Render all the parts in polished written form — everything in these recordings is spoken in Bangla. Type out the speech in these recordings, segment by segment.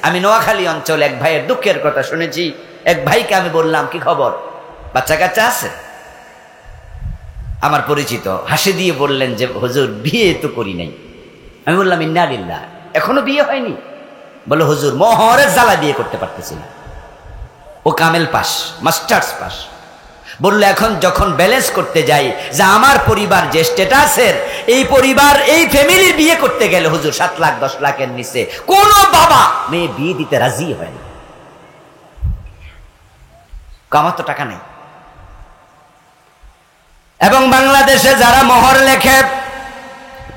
আমি নোয়াখালী অঞ্চলে এক ভাইয়ের দুঃখের কথা শুনেছি। এক ভাইকে আমি বললাম, কি খবর, বাচ্চা কাচ্চা আছে? আমার পরিচিত হাসি দিয়ে বললেন যে হুজুর বিয়ে তো করি নাই। আমি বললাম ইন্না লিল্লাহ, এখনো বিয়ে হয়নি? বলে হুজুর মোহরের জ্বালা বিয়ে করতে পারতেছি না। ও কামেল পাস, মাস্টার্স পাস। বললো এখন যখন ব্যালেন্স করতে যাই যে আমার পরিবার যে স্ট্যাটাসের, এই পরিবার এই ফ্যামিলির বিয়ে করতে গেলে হুজুর 7 লাখ 10 লাখের নিচে কোন বাবা মেয়ে বিয়ে দিতে রাজি হয় না। আমার তো টাকা নেই। এবং বাংলাদেশে যারা মোহর লেখে,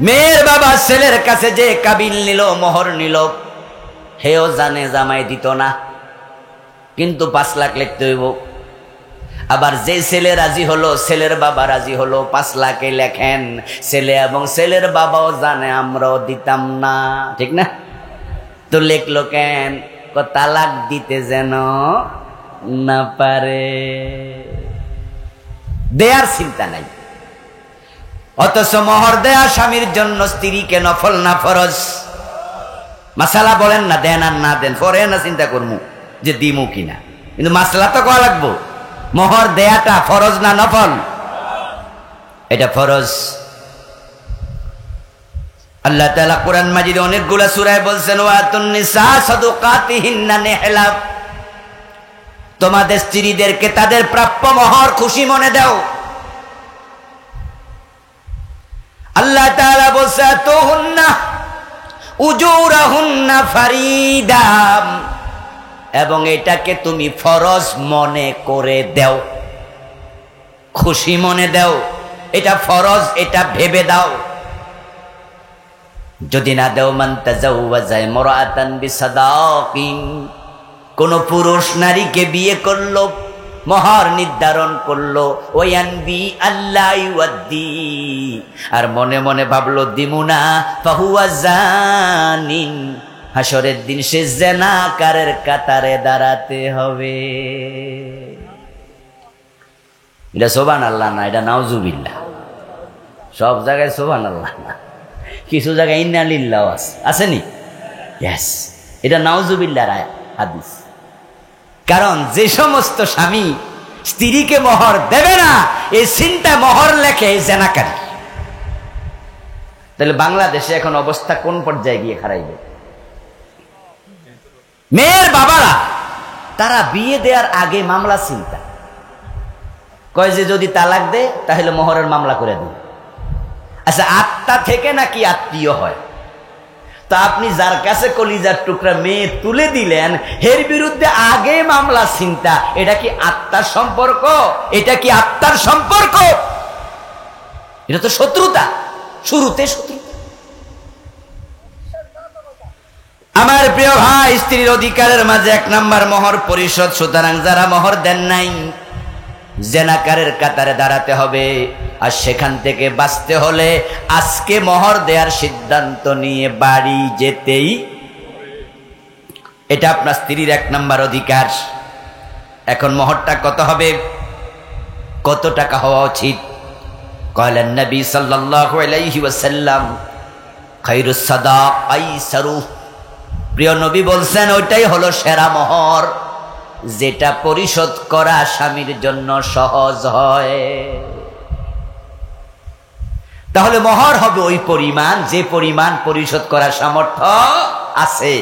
মেয়ের বাবা ছেলের কাছে যে কাবিল নিল, মোহর নিল, হেও জানে জামাই দিত না, কিন্তু 5 লাখ লিখতে হইব। আবার যে ছেলে রাজি হলো, ছেলের বাবা রাজি হলো, 5 লাখে লেখেন। ছেলে এবং ছেলের বাবাও জানে আমরাও দিতাম না, ঠিক না? তো লেখলো কেন? তালাক দিতে যেন না পারে, দেয়ার চিন্তা নাই। অথচ মোহর দেয়া স্বামীর জন্য স্ত্রীকে নফল না ফরজ? মাসালা বলেন না, দেন আর না দেন, পরে না চিন্তা করবো যে দিমু কিনা, কিন্তু মাসলা তো কয়া লাগবো। মোহর দেয়াটা ফরজ না নফল? এটা ফরজ। আল্লাহ তাআলা কোরআন মাজিদে অনেকগুলা সূরায় বলছেন, ওয়াতুন নিসা সাদুকাতিহিন্না নিহলা, তোমাদের স্ত্রীদেরকে তাদের প্রাপ্য মোহর খুশি মনে দাও। আল্লাহ তাআলা বলছে তুহুন্না উজুরাহুন্না ফারিদা, এবং এটাকে তুমি ফরজ মনে করে দাও, খুশি মনে দাও, এটা ফরজ, এটা ভেবে দাও। যদি না দাও, মান তাজাওয়াজা ইমরাআতান বিসাদাকিন, কোন পুরুষ নারীকে বিয়ে করলো, মোহর নির্ধারণ করলো, ওয়ানবি আল্লাহ ইউদ্দি, আর মনে মনে ভাবলো দিমুনা, ফাহুয়া জানিন, হাসরের দিন সে জেনাকারের কাতারে দাঁড়াতে হবে। এটা সুবহানাল্লাহ না, এটা নাউজুবিল্লাহ। সব জায়গায় সুবহানাল্লাহ না, কিছু জায়গায় ইন্না লিল্লাহ আসেনি। ইয়েস, এটা নাউজুবিল্লাহর হাদিস। কারণ যে সমস্ত স্বামী স্ত্রীকে মোহর দেবে না, এই চিন্তা মোহর লেখে জেনাকারী। তাহলে বাংলাদেশে এখন অবস্থা কোন পর্যায়ে গিয়ে খারাইবে? মেয়ের বাবারা তারা বিয়ে দেওয়ার আগে মামলা চিন্তা কয় যে যদি তালাক দে তাহলে মোহরের মামলা করে দিন। আচ্ছা, আত্মা থেকে নাকি আত্মীয় হয়? তা আপনি যার কাছে কলিজার টুকরা মেয়ে তুলে দিলেন, এর বিরুদ্ধে আগে মামলা চিন্তা, এটা কি আত্মার সম্পর্ক? এটা কি আত্মার সম্পর্ক? এটা তো শত্রুতা, শুরুতে শত্রুতা। আমার প্রিয় ভাই, স্ত্রীর অধিকারের মাঝে 1 নাম্বার মোহর পরিশোধ। সুতরাং যারা মোহর দেন নাই, জেনাকারের কাতারে দাঁড়াতে হবে। আর সেখান থেকে বাঁচতে হলে আজকে মোহর দেওয়ার সিদ্ধান্ত নিয়ে বাড়ি যেতেই, এটা আপনার স্ত্রীর 1 নাম্বার অধিকার। এখন মোহরটা কত হবে, কত টাকা হওয়া উচিত? কয়লেন নবী সাল্লাল্লাহু আলাইহি ওয়াসাল্লাম, খায়রুস সাদাক আইসারু, প্রিয় নবী বলছেন ওইটাই হলো সেরা মোহর, যেটা পরিশোধ করা স্বামীর জন্য সহজ হয়। তাহলে মোহর হবে ওই পরিমাণ যে পরিমাণ পরিশোধ করার সামর্থ্য আছে,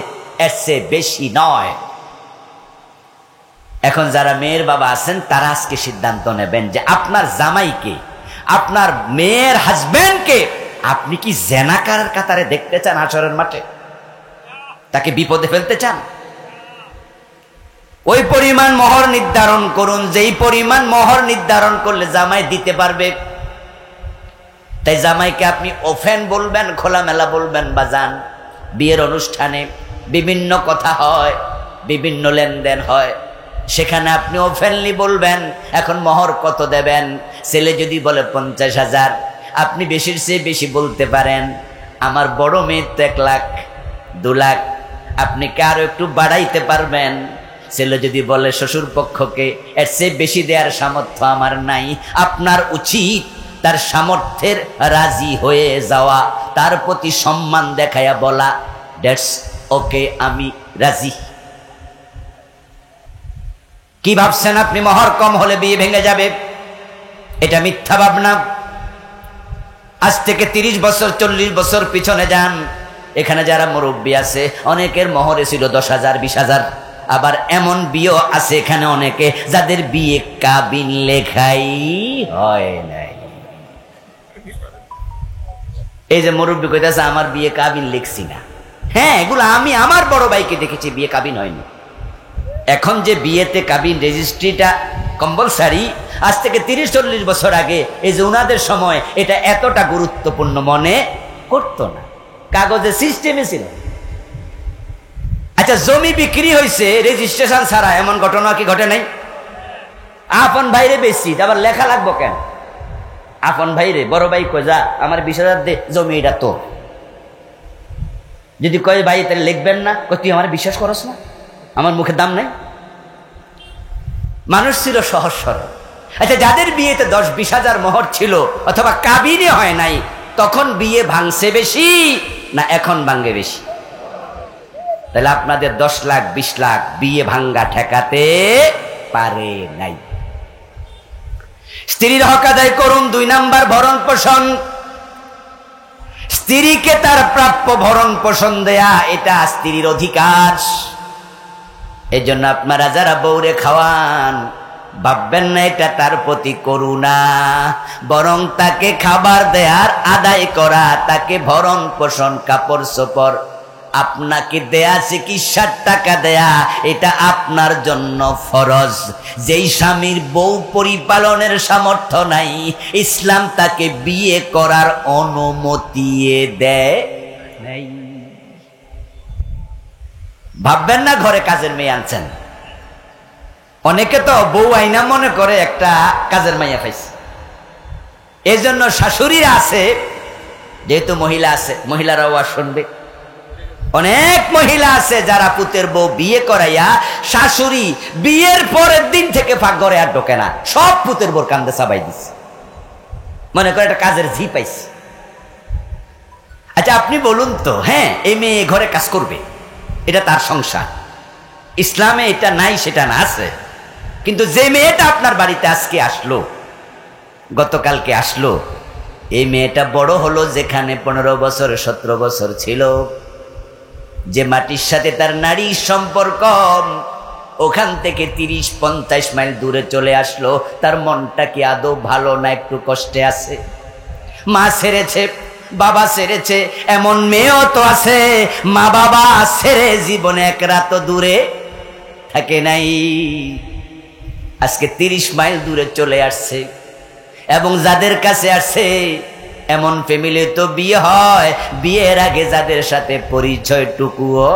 এর চেয়ে বেশি নয়। এখন যারা মেয়ের বাবা আছেন তারা আজকে সিদ্ধান্ত নেবেন যে আপনার জামাইকে, আপনার মেয়ের হাজবেন্ডকে আপনি কি জেনাকারের কাতারে দেখতে চান? হাসরের মাঠে তাকে বিপদে ফেলতে চান? ওই পরিমাণ মোহর নির্ধারণ করুন, যেই পরিমাণ মোহর নির্ধারণ করলে জামাই দিতে পারবে। তাই জামাইকে আপনি ওপেন বলবেন, খোলামেলা বলবেন, বাজান বিয়ের অনুষ্ঠানে বিভিন্ন কথা হয়, বিভিন্ন লেনদেন হয়, সেখানে আপনি ওপেনলি বলবেন এখন মোহর কত দেবেন। ছেলে যদি বলে 50,000, আপনি বেশির চেয়ে বেশি বলতে পারেন, আমার বড় মেয়ে তো 1 লাখ 2 লাখ, আপনি কি আরো একটু বাড়াইতে পারবেন? ছেলে যদি বলে শ্বশুর পক্ষকে এর চেয়ে বেশি দেওয়ার সামর্থ্য আমার নাই, আপনার উচিত তার সামর্থ্যের রাজি হয়ে যাওয়া, তার প্রতি সম্মান দেখায়া বলা, দ্যাটস ওকে, আমি রাজি। কি ভাবছেন আপনি মোহর কম হলে বিয়ে ভেঙে যাবে? এটা মিথ্যা ভাবনা। আজ থেকে 30 বছর 40 বছর পিছনে যান, এখানে যারা মুরব্বী আছে অনেকের মোহরে ছিল 10,000 20,000। আবার এমন বিয়ে আছে এখানে অনেকে যাদের বিয়ে কাবিন লেখাই হয় নাই। এই যে মুরব্বী কইতাছে আমার বিয়ে কাবিন লিখছি না, হ্যাঁ এগুলো আমি আমার বড় ভাইকে দেখেছি বিয়ে কাবিন হয়নি। এখন যে বিয়েতে কাবিন রেজিস্ট্রিটা কম্পালসারি, আজ থেকে 30-40 বছর আগে এই যে উনাদের সময় এটা এতটা গুরুত্বপূর্ণ মনে করতো না, কাগজে সিস্টেমে ছিল। আচ্ছা, জমি বিক্রি হয়েছে রেজিস্ট্রেশন ছাড়া, এমন ঘটনা কি ঘটে নাই? আপন ভাইরে বেশি আবার লেখা লাগবো কেন? আপন ভাইরে বড় ভাই কয় যা আমার 20,000 দে, জমি এটা তোর। যদি কয় ভাই তাহলে লিখবেন না, তুই আমার বিশ্বাস করস না, আমার মুখে দাম নাই। মানুষ ছিল সহজ সরল। আচ্ছা, যাদের বিয়েতে 10-20 হাজার মোহর ছিল অথবা কাবিনে হয় নাই, তখন বিয়ে ভাঙছে বেশি না এখন ভাঙ্গে বেশি? তাহলে আপনাদের 10 লাখ 20 লাখ বিয়ে ভাঙ্গা ঠেকাতে পারে নাই। স্ত্রীর হক আদায় করুন। 2 নাম্বার ভরণ পোষণ। স্ত্রীকে তার প্রাপ্য ভরণ পোষণ দেয়া এটা স্ত্রীর অধিকার। এই জন্য আপনারা যারা বউরে খাওয়ান, ভাববেন না এটা তার প্রতি করুণা, বরং তাকে খাবার দেয়ার আদায় করা, তাকে ভরণ পোষণ কাপড় চোপড় আপনাকে দেয়া, চিকিৎসার টাকা দেয়া, এটা আপনার জন্য ফরজ। যেই স্বামীর বউ পরিপালনের সামর্থ্য নাই, ইসলাম তাকে বিয়ে করার অনুমতি দেয় নাই। ভাববেন না ঘরে কাজের মেয়ে আনছেন। অনেকে তো বউ আইনা মনে করে একটা কাজের মাইয়া পাইছে। এই জন্য শাশুড়িরা আছে, যেহেতু মহিলা আছে, মহিলারাও আর শুনবে। অনেক মহিলা আছে যারা পুতের বউ বিয়ে করাইয়া শাশুড়ি বিয়ের পরের দিন থেকে ফাঁক ঘরে আর ঢোকে না, সব পুতের বউর কান্দে চাবাই দিচ্ছে, মনে করে একটা কাজের ঝি পাইছে। আচ্ছা আপনি বলুন তো, হ্যাঁ এই মেয়ে ঘরে কাজ করবে, এটা তার সংসার। ইসলামে এটা নাই সেটা না, আছে। কিন্তু যে মেয়েটা আপনার বাড়িতে আজকে আসলো, গতকালকে আসলো, এই মেয়েটা বড় হলো যেখানে 15 বছর 17 বছর ছিল, যে মাটির সাথে তার নারীর সম্পর্ক, ওখান থেকে 30-50 মাইল দূরে চলে আসলো। তার মনটা কি আদৌ ভালো না একটু কষ্টে আছে? মা ছেড়েছে, বাবা ছেড়েছে, এমন মেয়েও তো আছে মা বাবা ছেড়ে জীবনে এক রাত দূরে থাকে নাই, আজকে 30 মাইল দূরে চলে আসছে। এবং যাদের কাছে আসছে এমন ফ্যামিলি তো বিয়ে হয়, বিয়ের আগে যাদের সাথে পরিচয়টুকুও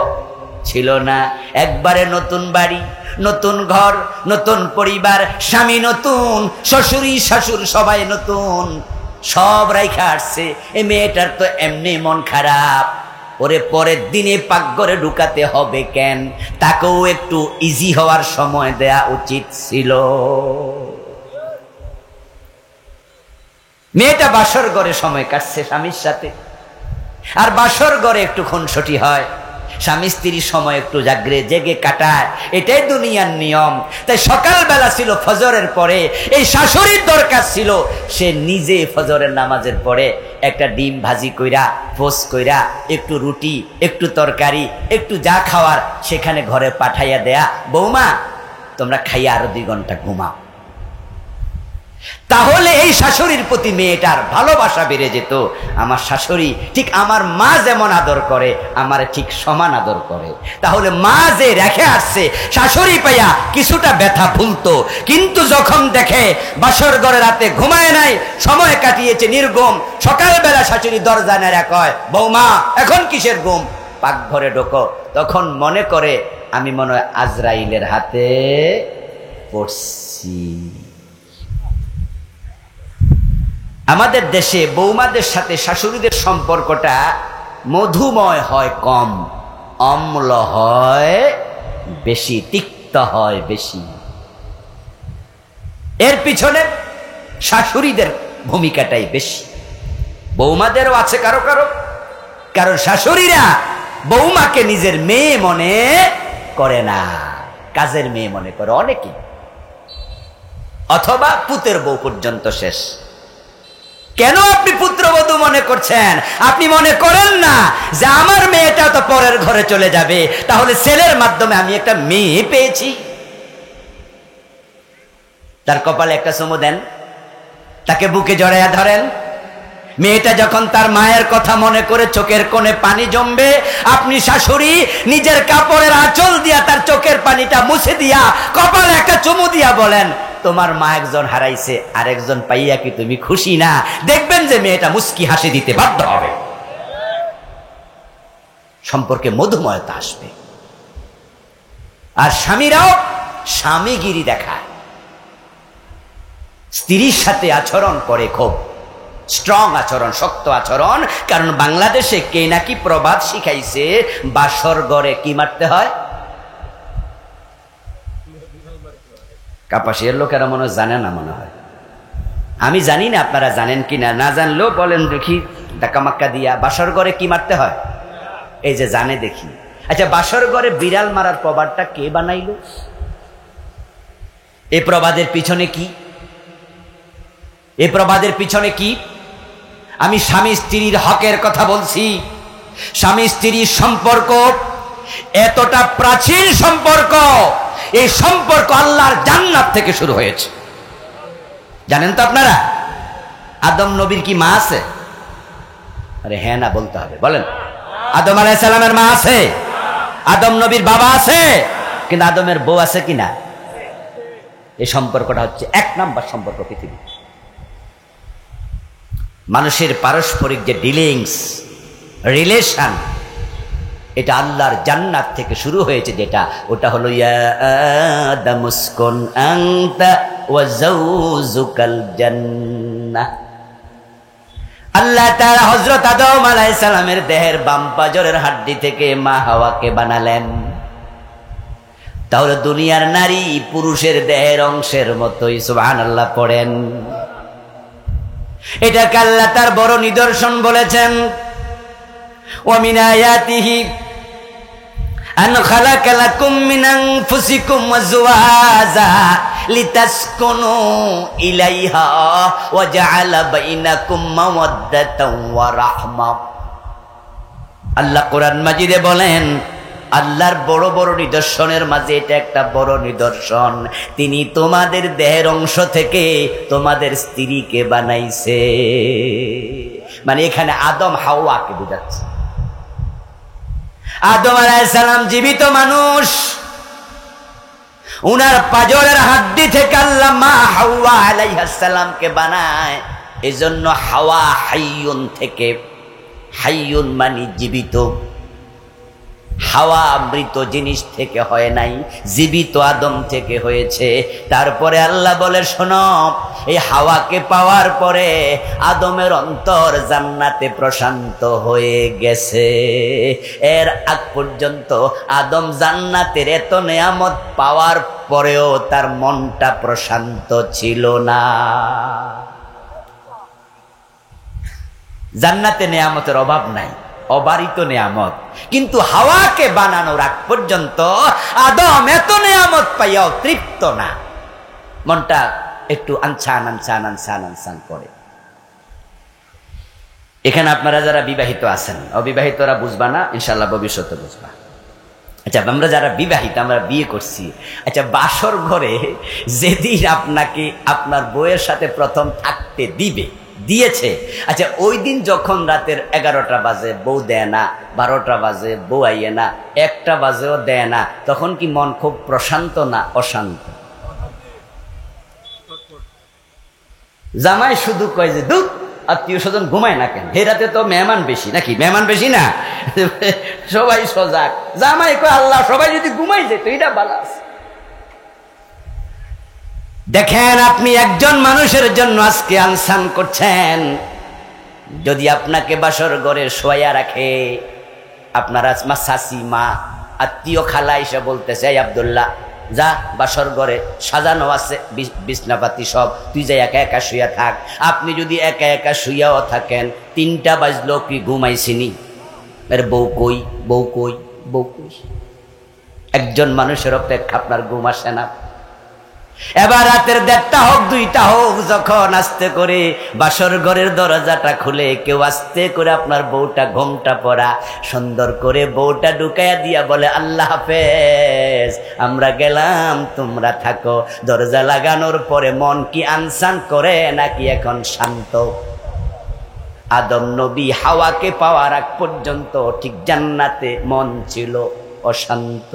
ছিল না, একবারে নতুন বাড়ি, নতুন ঘর, নতুন পরিবার, স্বামী নতুন, শ্বশুরি শাশুর সবাই নতুন, সব রাইখা আসছে। এই মেয়েটার তো এমনি মন খারাপ, ওরে পরের দিনে পাকঘরে ঢুকাতে হবে কেন? তাকেও একটু ইজি হওয়ার সময় দেয়া উচিত ছিল। মেয়েটা বাসর ঘরে সময় কাটছে স্বামীর সাথে, আর বাসর ঘরে একটু খুনসুটি হয়, স্বামী স্ত্রীর সময় একটু জাগরে জেগে কাটায়, এটাই দুনিয়ার নিয়ম। তাই সকালবেলা ছিল ফজরের পরে, এই শাশুড়ির দরকার ছিল সে নিজে ফজরের নামাজের পরে একটা ডিম ভাজি কইরা, পোস কইরা, একটু রুটি, একটু তরকারি, একটু যা খাওয়ার সেখানে ঘরে পাঠাইয়া দেয়া, বৌমা তোমরা খাইয়া আরো 2 ঘন্টা ঘুমাও। তাহলে এই শাশুড়ির প্রতি মেয়েটার ভালোবাসা বেড়ে যেত। আমার শাশুড়ি ঠিক আমার মা যেমন আদর করে, আমার ঠিক সমান আদর করে। তাহলে মা যে রেখে আসছে, শাশুড়ি পাইয়া কিছুটা ব্যথা ভুলতো, কিন্তু যখন দেখে বাসর ঘরে রাতে ঘুমায় নাই, সময় কাটিয়েছে নির্ঘুম, সকালবেলা শাশুড়ি দরজা নেড়া কয়, বৌমা এখন কিসের ঘুম, পাকঘরে ঢোকো, তখন মনে করে আমি মনে হয় আজরাইলের হাতে পড়ছি। আমাদের দেশে বৌমাদের সাথে শাশুড়িদের সম্পর্কটা মধুময় হয় কম, অম্ল হয় বেশি, তিক্ত হয় বেশি। এর পিছনে শাশুড়িদের ভূমিকাটাই বেশি, বৌমাদেরও আছে কারো কারো, কারণ শাশুড়িরা বৌমাকে নিজের মেয়ে মনে করে না, কাজের মেয়ে মনে করে অনেকে, অথবা পুতের বউ পর্যন্ত শেষ। কেন আপনি পুত্রবধূ মনে করছেন? আপনি মনে করেন না যে আমার মেয়েটা তো পরের ঘরে চলে যাবে, তাহলে ছেলের মাধ্যমে আমি একটা মেয়ে পেয়েছি। তার কপালে একটা চুমু দেন, তাকে বুকে জড়াইয়া ধরেন। মেয়েটা যখন তার মায়ের কথা মনে করে চোখের কোণে পানি জমবে, আপনি শাশুড়ি নিজের কাপড়ের আঁচল দিয়া তার চোখের পানিটা মুছে দিয়া কপালে একটা চুমু দিয়া বলেন, তোমার মা একজন হারাইছে, আর একজন পাইয়া কি তুমি খুশি না? দেখবেন যে মেয়েটা মুস্কি হাসি দিতে বাধ্য হবে, সম্পর্কে মধুময়তা আসবে। আর স্বামীরাও স্বামীগিরি দেখায়, স্ত্রীর সাথে আচরণ করে খুব স্ট্রং আচরণ, শক্ত আচরণ। কারণ বাংলাদেশে কে নাকি প্রবাদ শিখাইছে বাসর ঘরে কি মারতে হয়? কাপাসিয়ার লোকেরা মনে জানে না, মনে হয়। আমি জানি না আপনারা জানেন কিনা, না জানলেও বলেন দেখি ধাক্কা মাক্কা দিয়া। বাসর ঘরে কি মারতে হয়? এই যে জানে দেখি। আচ্ছা, বাসর ঘরে বিড়াল মারার প্রবাদটা কে বানাইল? এই প্রবাদের পিছনে কি? এই প্রবাদের পিছনে কি? আমি স্বামী স্ত্রীর হকের কথা বলছি। স্বামী স্ত্রীর সম্পর্ক এতটা প্রাচীন সম্পর্ক, এই সম্পর্ক আল্লাহর জান্নাত থেকে শুরু হয়েছে। জানেন তো আপনারা, আদম নবীর কি মা আছে? আরে হ্যাঁ না বলতে হবে, বলেন। আদম আলাইহিস সালামের মা আছে, আদম নবীর বাবা আছে, কিন্তু আদমের বউ আছে কিনা? এই সম্পর্কটা হচ্ছে 1 নাম্বার সম্পর্ক পৃথিবী। মানুষের পারস্পরিক যে ডিলিংস, রিলেশন, এটা আল্লাহর জান্নাত থেকে শুরু হয়েছে। যেটা ওটা হলো ইয়া আদামুসকুন আনতা ওয়া যাওজুকাল জান্নাহ। আল্লাহ তাআলা হযরত আদম আলাইহিস সালামের দেহের বাম পাজরের হাড্ডি থেকে মা হাওয়াকে বানালেন। তাহলে দুনিয়ার নারী পুরুষের দেহের অংশের মতোই, সুবহানাল্লাহ পড়েন। এটাকে আল্লাহ তার বড় নিদর্শন বলেছেন, ওয়া মিন আয়াতিহি আন খালাকা লাকুম মিন আনফুসিকুম আজওয়াজা লিতাসকুনু ইলাইহা ওয়া জাআলা বাইনাকুম মাওয়াদ্দাতাও ওয়া রাহমা। আল্লাহ কোরআন মাজিদে বলেন, আল্লাহর বড় বড় নিদর্শনের মাঝে এটা একটা বড় নিদর্শন, তিনি তোমাদের দেহের অংশ থেকে তোমাদের স্ত্রীকে বানাইছে। মানে এখানে আদম হাওয়াকে বোঝাচ্ছে। আদম আলাইহিস সালাম জীবিত মানুষ, উনার পাজরের হাড্ডি থেকে আল্লাহ মা হাওয়া আলাইহিস সালামকে বানায়। এজন্য হাওয়া হাইয়ুন থেকে, হাইয়ুন মানে জীবিত, হাওয়া মৃত জিনিস থেকে হয় নাই, জীবিত আদম থেকে হয়েছে। তারপরে আল্লাহ বলে, শোনো, এই হাওয়াকে পাওয়ার পরে আদমের অন্তর জান্নাতে প্রশান্ত হয়ে গেছে। এর আগ পর্যন্ত আদম জান্নাতের এত নেয়ামত পাওয়ার পরেও তার মনটা প্রশান্ত ছিল না। জান্নাতে নেয়ামতের অভাব নাই, অবারিত নেয়ামত, কিন্তু হাওয়াকে বানানোর আগ পর্যন্ত আদম এত নেয়ামত পাইয়াও তৃপ্ত না, মনটা একটু আনছান আনছান আনছান আনছান করে। এখানে আপনারা যারা বিবাহিত আছেন, অবিবাহিতরা বুঝবা না, ইনশাআল্লাহ ভবিষ্যতে বুঝবা। আচ্ছা, আমরা যারা বিবাহিত, আমরা বিয়ে করছি, আচ্ছা, বাসর ঘরে যেদিন আপনাকে আপনার বউয়ের সাথে প্রথম থাকতে দিয়েছে, আচ্ছা, ওই দিন যখন রাতের 11টা বাজে বউ দেয় না, 12টা বাজে বউ আইয়ে না, 1টা বাজেও দেয় না, তখন কি মন খুব প্রশান্ত না অশান্ত? জামাই শুধু কয় যে দুঃখ, আত্মীয় স্বজন ঘুমায় না কেন? হে রাতে তো মেহমান বেশি, নাকি মেহমান বেশি না? সবাই সজাগ। জামাই কয় আল্লাহ, সবাই যদি ঘুমাই যেত এটা ভালো আছে। দেখেন, আপনি একজন মানুষের জন্য আজকে আনসান করছেন। যদি আপনাকে বাসর ঘরে শোয়া রাখে, আপনার মা, শাশি মা, আত্মীয় খালা এসে বলতেছে, এই আব্দুল্লাহ যা, বাসর ঘরে সাজানো আছে বিছনাপাতি সব, তুই যা একা একা শুয়া থাক। আপনি যদি একা একা শুয়াও থাকেন, 3টা বাজলো কি ঘুমাইছিনি? আরে বউ কই, বউ কই, বউ কই। একজন মানুষের অপেক্ষা আপনার ঘুম আসে না। এবার রাতের 1:30 হোক 2টা হোক, যখন আস্তে করে বাসর ঘরের দরজাটা খুলে কেউ আস্তে করে আপনার বউটা ঘোমটা পরা সুন্দর করে বউটা ঢুকাইয়া দিয়া বলে আল্লাহ হাফেজ, আমরা গেলাম, তোমরা থাকো। দরজা লাগানোর পরে মন কি আনসান করে নাকি এখন শান্ত? আদম নবী হাওয়াকে পাওয়ার আগ পর্যন্ত ঠিক জান্নাতে মন ছিল অশান্ত।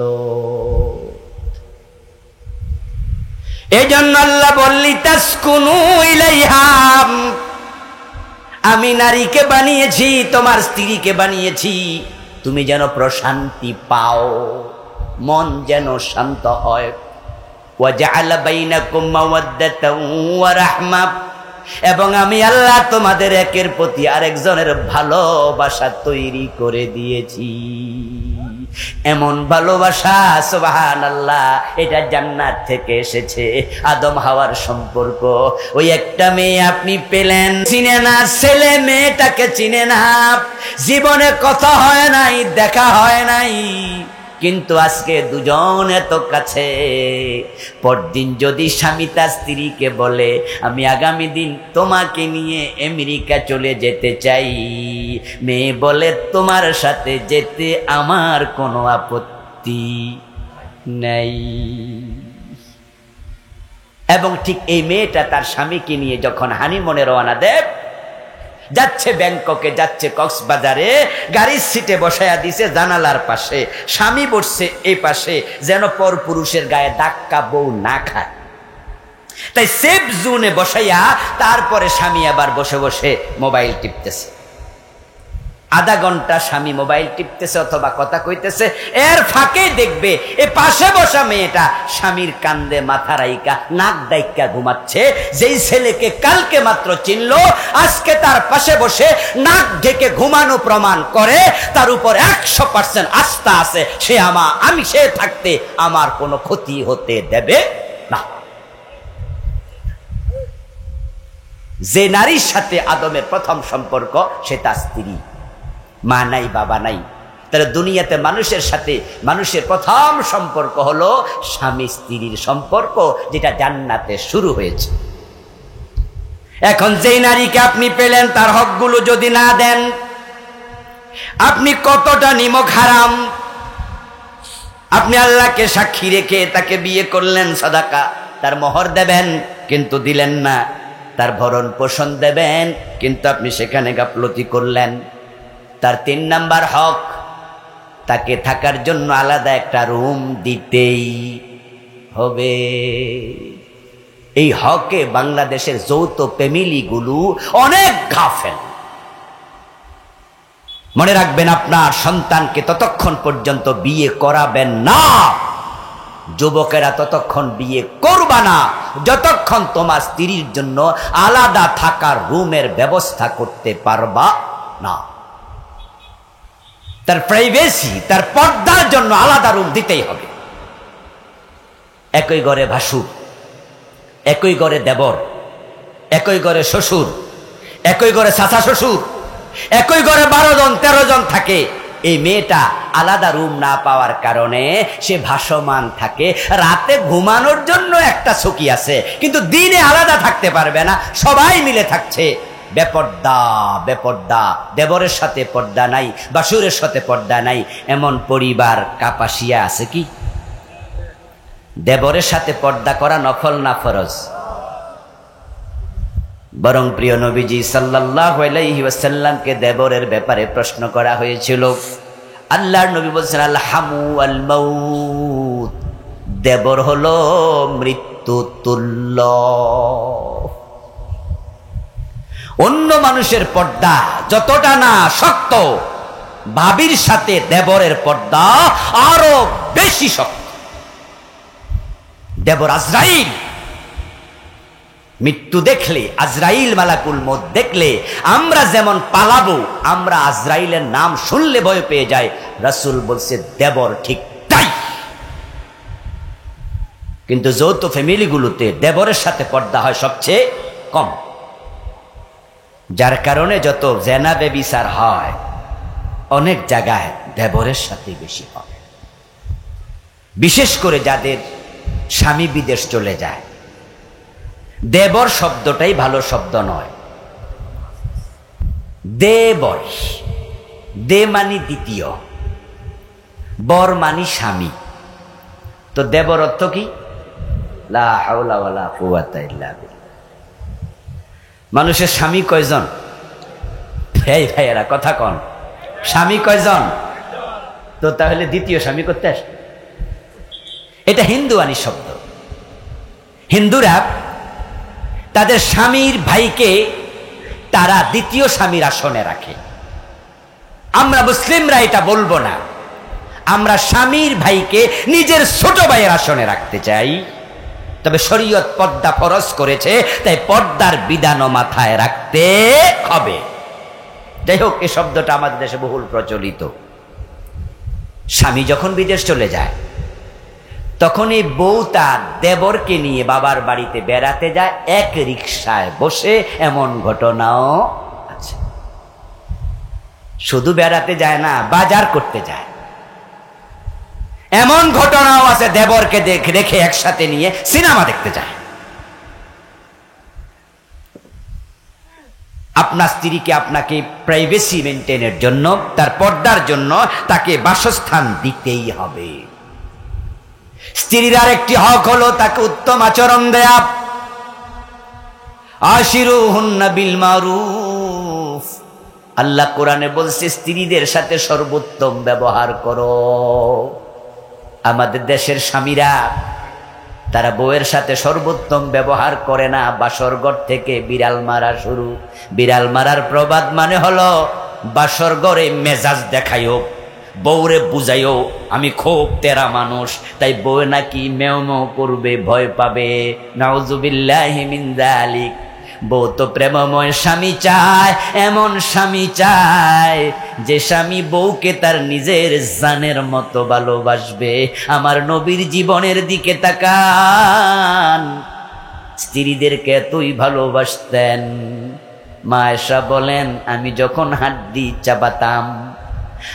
এই জন্য আল্লাহ বললি তাসকুনু ইলাইহা, আমি নারীকে বানিয়েছি, তোমার স্ত্রীকে বানিয়েছি, তুমি যেন প্রশান্তি পাও, মন যেন শান্ত হয়। ওয়া জাআলা বাইনাকুম মাওয়াদ্দাতাও ওয়া রাহমা, এবং আমি আল্লাহ তোমাদের একের প্রতি আরেকজনের ভালোবাসা তৈরি করে দিয়েছি। এমন ভালোবাসা সুবহানাল্লাহ, এটা জান্নাত থেকে এসেছে। আদম হাওয়ার সম্পর্ক, ওই একটা মেয়ে আপনি পেলেন, চিনে না, ছেলে মেয়েটাকে চিনে না, জীবনে কথা হয় নাই, দেখা হয় নাই, কিন্তু আজকে দুজন এত কাছে। পরদিন যদি স্বামী তার স্ত্রীকে বলে আমি আগামী দিন তোমাকে নিয়ে আমেরিকা চলে যেতে চাই, মেয়ে বলে তোমার সাথে যেতে আমার কোনো আপত্তি নাই। এবং ঠিক এই মেয়েটা তার স্বামীকে নিয়ে যখন হানিমুনে রওনা দেয়, যাচ্ছে ব্যাংককে, যাচ্ছে কক্সবাজারে, গাড়ির সিটে বসায়া দিছে জানালার পাশে, স্বামী বসছে এই পাশে, যেন পর পুরুষের গায়ে ধাক্কা বউ না খায়। তাই সেফ জোনে বসাইয়া তারপরে স্বামী আবার বসে বসে মোবাইল টিপতেছে। আধা ঘন্টা স্বামী মোবাইল টিপতেছে অথবা কথা কইতেছে, এর ফাঁকে দেখবে এ পাশে বসা মেয়েটা স্বামীর কান্দে মাথা রাইকা নাক ডাইকা ঘুমাচ্ছে। যেই ছেলেকে কালকে মাত্র চিনল, আজকে তার পাশে বসে নাক ঢেকে ঘুমানো প্রমাণ করে তার উপর 100% আস্থা আছে, আমি সে থাকতে আমার কোনো ক্ষতি হতে দেবে না। যে নারীর সাথে আদমের প্রথম সম্পর্ক সে তার স্ত্রী, মা নাই বাবা নাই। তাহলে দুনিয়াতে মানুষের সাথে মানুষের প্রথম সম্পর্ক হলো স্বামী স্ত্রীর সম্পর্ক, যেটা জান্নাতে শুরু হয়েছে। এখন যেই নারীকে আপনি পেলেন তার হকগুলো যদি না দেন, আপনি কতটা নিমক হারাম। আপনি আল্লাহকে সাক্ষী রেখে তাকে বিয়ে করলেন, সাদাকা তার মোহর দেবেন কিন্তু দিলেন না, তার ভরণ পোষণ দেবেন কিন্তু আপনি সেখানে গাফলতি করলেন। তার 3 নাম্বার হক, তাকে থাকার জন্য আলাদা একটা রুম দিতেই হবে। এই হকে বাংলাদেশের যৌথ ফ্যামিলিগুলো অনেক গাফেল। মনে রাখবেন, আপনার সন্তানকে ততক্ষণ পর্যন্ত বিয়ে করাবেন না, যুবকেরা ততক্ষণ বিয়ে করবা না যতক্ষণ তোমার স্ত্রীর জন্য আলাদা থাকার রুমের ব্যবস্থা করতে পারবা না। তার প্রাইভেসি, তার পর্দার জন্য আলাদা রুম দিতেই হবে। একই ঘরে ভাসুর, একই ঘরে দেবর, একই ঘরে শ্বশুর, একই ঘরে চাচা শ্বশুর, একই ঘরে 12 জন 13 জন থাকে। এই মেয়েটা আলাদা রুম না পাওয়ার কারণে সে ভাসমান থাকে। রাতে ঘুমানোর জন্য একটা চকি আছে, কিন্তু দিনে আলাদা থাকতে পারবে না, সবাই মিলে থাকছে। বেপর্দা, বেপর্দা, দেবরের সাথে পর্দা নাই, বাসুরের সাথে পর্দা নাই, এমন পরিবার কাপাসিয়া আছে কি? দেবরের সাথে পর্দা করা নফল না ফরজ? বরং প্রিয় নবীজি সাল্লাল্লাহু আলাইহি ওয়াসাল্লামকে দেবরের ব্যাপারে প্রশ্ন করা হয়েছিল। আল্লাহর নবী বলছেন আল হামু আল মাউত, দেবর হলো মৃত্যু তুল্য। অন্য মানুষের পর্দা যতটা না শক্ত, ভাবির সাথে দেবরের পর্দা আরো বেশি শক্ত। দেবর আজরাইল, মৃত্যু দেখলে, আজরাইল মালাকুল মউত দেখলে আমরা যেমন পালাবো, আমরা আজরাইলের নাম শুনলে ভয় পেয়ে যাই, রাসূল বলছে দেবর ঠিক তাই। কিন্তু যৌথ ফ্যামিলিগুলোতে দেবরের সাথে পর্দা হয় সবচেয়ে কম, যার কারণে যত জেনা বেবিচার হয় অনেক জায়গায় দেবরের সাথে বেশি হয়, বিশেষ করে যাদের স্বামী বিদেশ চলে যায়। দেবর শব্দটাই ভালো শব্দ নয়। দেবর, দে মানি দ্বিতীয়, বর মানি স্বামী। তো দেবর অর্থ কি? লা হাওলা ওয়ালা কুওয়াতা ইল্লা বিল্লাহ। মানুষের স্বামী কয়জন? এই ভাইয়েরা কথা কন, স্বামী কয়জন? তো তাহলে দ্বিতীয় স্বামী করতে আস, এটা হিন্দুয়ানি শব্দ। হিন্দুরা তাদের স্বামীর ভাইকে তারা দ্বিতীয় স্বামীর আসনে রাখে। আমরা মুসলিমরা এটা বলবো না, আমরা স্বামীর ভাইকে নিজের ছোট ভাইয়ের আসনে রাখতে চাই। তবে শরীয়ত পর্দা ফরজ করেছে, তাই পর্দার বিধানও মাথায় রাখতে হবে। যাই হোক, এই শব্দটা আমাদের দেশে বহুল প্রচলিত। স্বামী যখন বিদেশ চলে যায়, তখন এই বউ তার দেবরকে নিয়ে বাবার বাড়িতে বেড়াতে যায়, এক রিকশায় বসে। এমন ঘটনাও আছে। শুধু বেড়াতে যায় না, বাজার করতে যায়। এমন ঘটনাও আছে, দেবরকে রেখে একসাথে নিয়ে সিনেমা দেখতে যায়। আপনার স্ত্রীকে আপনাকে প্রাইভেসি মেনটেনের জন্য, তার পর্দার জন্য তাকে বাসস্থান দিতেই হবে। স্ত্রীর আরেকটি হক হলো তাকে উত্তম আচরণ দেয়া। আশিরুহুন্না বিল মারুফ। আল্লাহ কোরআনে বলছে স্ত্রীদের সাথে সর্বোত্তম ব্যবহার করো। আমাদের দেশের স্বামীরা তারা বউয়ের সাথে সর্বোত্তম ব্যবহার করে না। বাসর ঘর থেকে বিড়াল মারা শুরু। বিড়াল মারার প্রবাদ মানে হলো বাসর ঘরে মেজাজ দেখাইও, বউরে বুঝাইও আমি খুব তেরা মানুষ, তাই বউ নাকি মেও মেও করবে, ভয় পাবে। নাউজুবিল্লাহি মিন যালিক। বউ তো প্রেমময় স্বামী চায়, এমন স্বামী চায় যে স্বামী বউকে তার নিজের জানের মতো ভালোবাসবে। আমার নবীর জীবনের দিকে তাকান, স্ত্রীদেরকে এতই ভালোবাসতেন। মা আয়েশা বলেন, আমি যখন হাড্ডি চাবাতাম,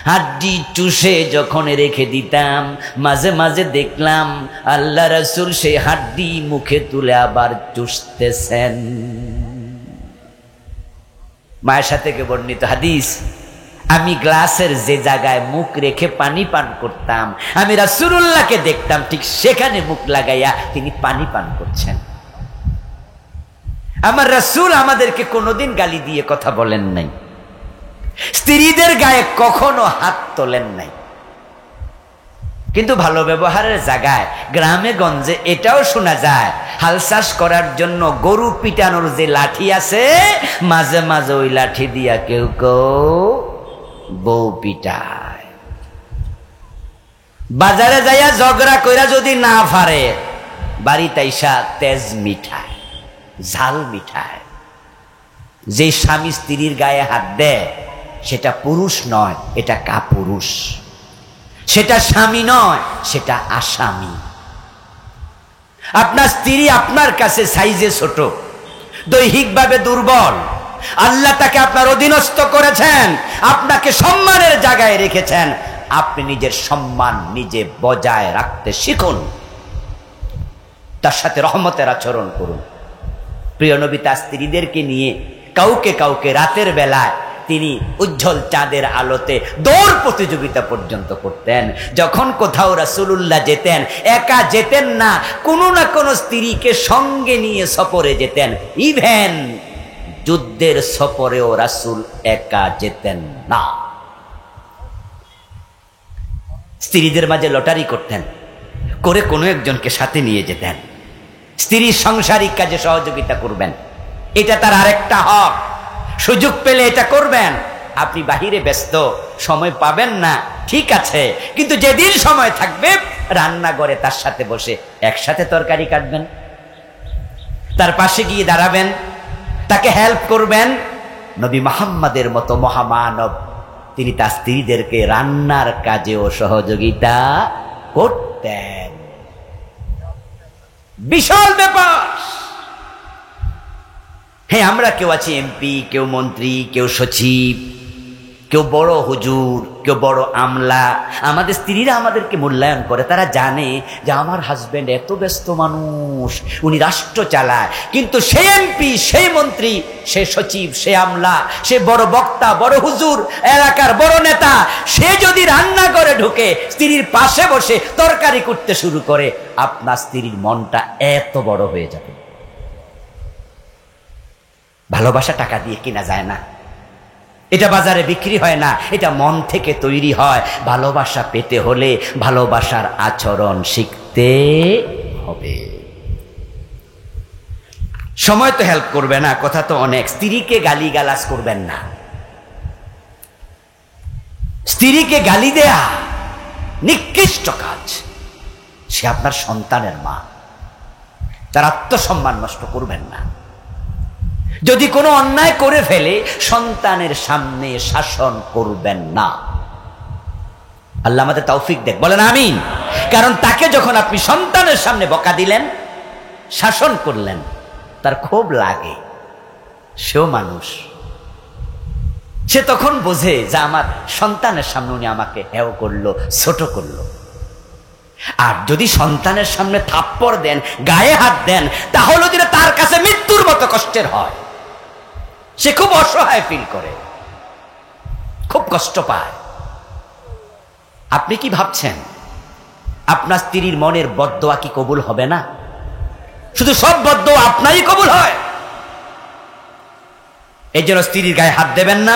হাড্ডি চুষে যখন রেখে দিতাম, মাঝে মাঝে দেখলাম আল্লাহ রাসূল সেই হাড্ডি মুখে তুলে আবার চুষতেছেন। মায়ের সাথে বর্ণিত হাদিস, আমি গ্লাসের যে জায়গায় মুখ রেখে পানি পান করতাম, আমি রাসূলুল্লাহকে দেখতাম ঠিক সেখানে মুখ লাগাইয়া তিনি পানি পান করছেন। আমার রাসূল আমাদেরকে কোনোদিন গালি দিয়ে কথা বলেন নাই, স্ত্রীদের গায়ে কখনো হাত তোলেন নাই। কিন্তু ভালো ব্যবহারের জায়গায় গ্রামে গঞ্জে এটাও শোনা যায়, হাল চাষ করার জন্য গরু পিটানোর যে লাঠি আছে, মাঝে মাঝে ওই লাঠি দিয়া কেউ কেউ বউ পিটায়। বাজারে যাইয়া ঝগড়া কইরা যদি না পারে, বাড়িতে আইসা তেজ মিঠায়, ঝাল মিঠায়। যে স্বামী স্ত্রীর গায়ে হাত দেয় সেটা পুরুষ নয়, এটা কাপুরুষ। সেটা স্বামী নয়, সেটা আসামি। আপনার স্ত্রী আপনার কাছে সাইজে ছোট, দৈহিকভাবে দুর্বল, আল্লাহ তাকে আপনার অধীনস্থ করেছেন, আপনাকে সম্মানের জায়গায় রেখেছেন। আপনি নিজের সম্মান নিজে বজায় রাখতে শিখুন, তার সাথে রহমতের আচরণ করুন। প্রিয় নবী তার স্ত্রীদেরকে নিয়ে কাউকে কাউকে রাতের বেলায় তিনি উজ্জ্বল চাঁদের আলোতে দৌড় প্রতিযোগিতা পর্যন্ত করতেন। যখন কোথাও রাসূলুল্লাহ যেতেন, একা যেতেন না, কোনো না কোনো স্ত্রীকে সঙ্গে নিয়ে সফরে যেতেন। ইভেন যুদ্ধের সফরেও রাসূল একা যেতেন না। স্ত্রীদের মাঝে লটারি করতেন, করে কোনো একজনকে সাথে নিয়ে যেতেন। স্ত্রীর সাংসারিক কাজে সহযোগিতা করবেন, এটা তার আরেকটা হক। সুযোগ পেলে এটা করবেন। আপনি বাহিরে ব্যস্ত, সময় পাবেন না, ঠিক আছে, কিন্তু যেদিন সময় থাকবে রান্নাঘরে তার সাথে বসে একসাথে তরকারি কাটবেন, তার পাশে গিয়ে দাঁড়াবেন, তাকে হেল্প করবেন। নবী মুহাম্মাদের মতো মহামানব তিনি তার স্ত্রীদেরকে রান্নার কাজেও সহযোগিতা করতেন। বিশাল ব্যাপার। হ্যাঁ, আমরা কেউ আছি এমপি, কেউ মন্ত্রী, কেউ সচিব, কেউ বড় হুজুর, কেউ বড় আমলা, আমাদের স্ত্রীরা আমাদেরকে মূল্যায়ন করে। তারা জানে যে আমার হাজবেন্ড এত ব্যস্ত মানুষ, উনি রাষ্ট্র চালায়, কিন্তু সে এমপি, সেই মন্ত্রী, সে সচিব, সে আমলা, সে বড় বক্তা, বড় হুজুর, এলাকার বড় নেতা, সে যদি রান্না করে ঢুকে স্ত্রীর পাশে বসে তরকারি করতে শুরু করে, আপনার স্ত্রীর মনটা এত বড় হয়ে যাবে। ভালোবাসা টাকা দিয়ে কিনা যায় না, এটা বাজারে বিক্রি হয় না, এটা মন থেকে তৈরি হয়। ভালোবাসা পেতে হলে ভালোবাসার আচরণ শিখতে হবে। সময় তো হেল্প করবে না, কথা তো অনেক। স্ত্রীকে গালিগালাজ করবেন না। স্ত্রীকে গালি দেয়া নিকৃষ্ট কাজ। সে আপনার সন্তানের মা, তার আত্মসম্মান নষ্ট করবেন না। যদি কোনো অন্যায় করে ফেলে সন্তানের সামনে শাসন করবেন না। আল্লাহ আমাদের তৌফিক দেখ, বলেন আমিন। কারণ তাকে যখন আপনি সন্তানের সামনে বকা দিলেন, শাসন করলেন, তার খুব লাগে, সেও মানুষ। সে তখন বোঝে যে আমার সন্তানের সামনে উনি আমাকে হেয় করলো, ছোট করলো। আর যদি সন্তানের সামনে থাপ্পড় দেন, গায়ে হাত দেন, তাহলে যেটা তার কাছে মৃত্যুর মতো কষ্টের হয়। সে খুব অসহায় ফিল করে, খুব কষ্ট পায়। আপনি কি ভাবছেন আপনার স্ত্রীর মনের বদদোয়া কি কবুল হবে না? শুধু সব বদদোয়া আপনারই কবুল হয়। এই জন্য স্ত্রীর গায়ে হাত দেবেন না,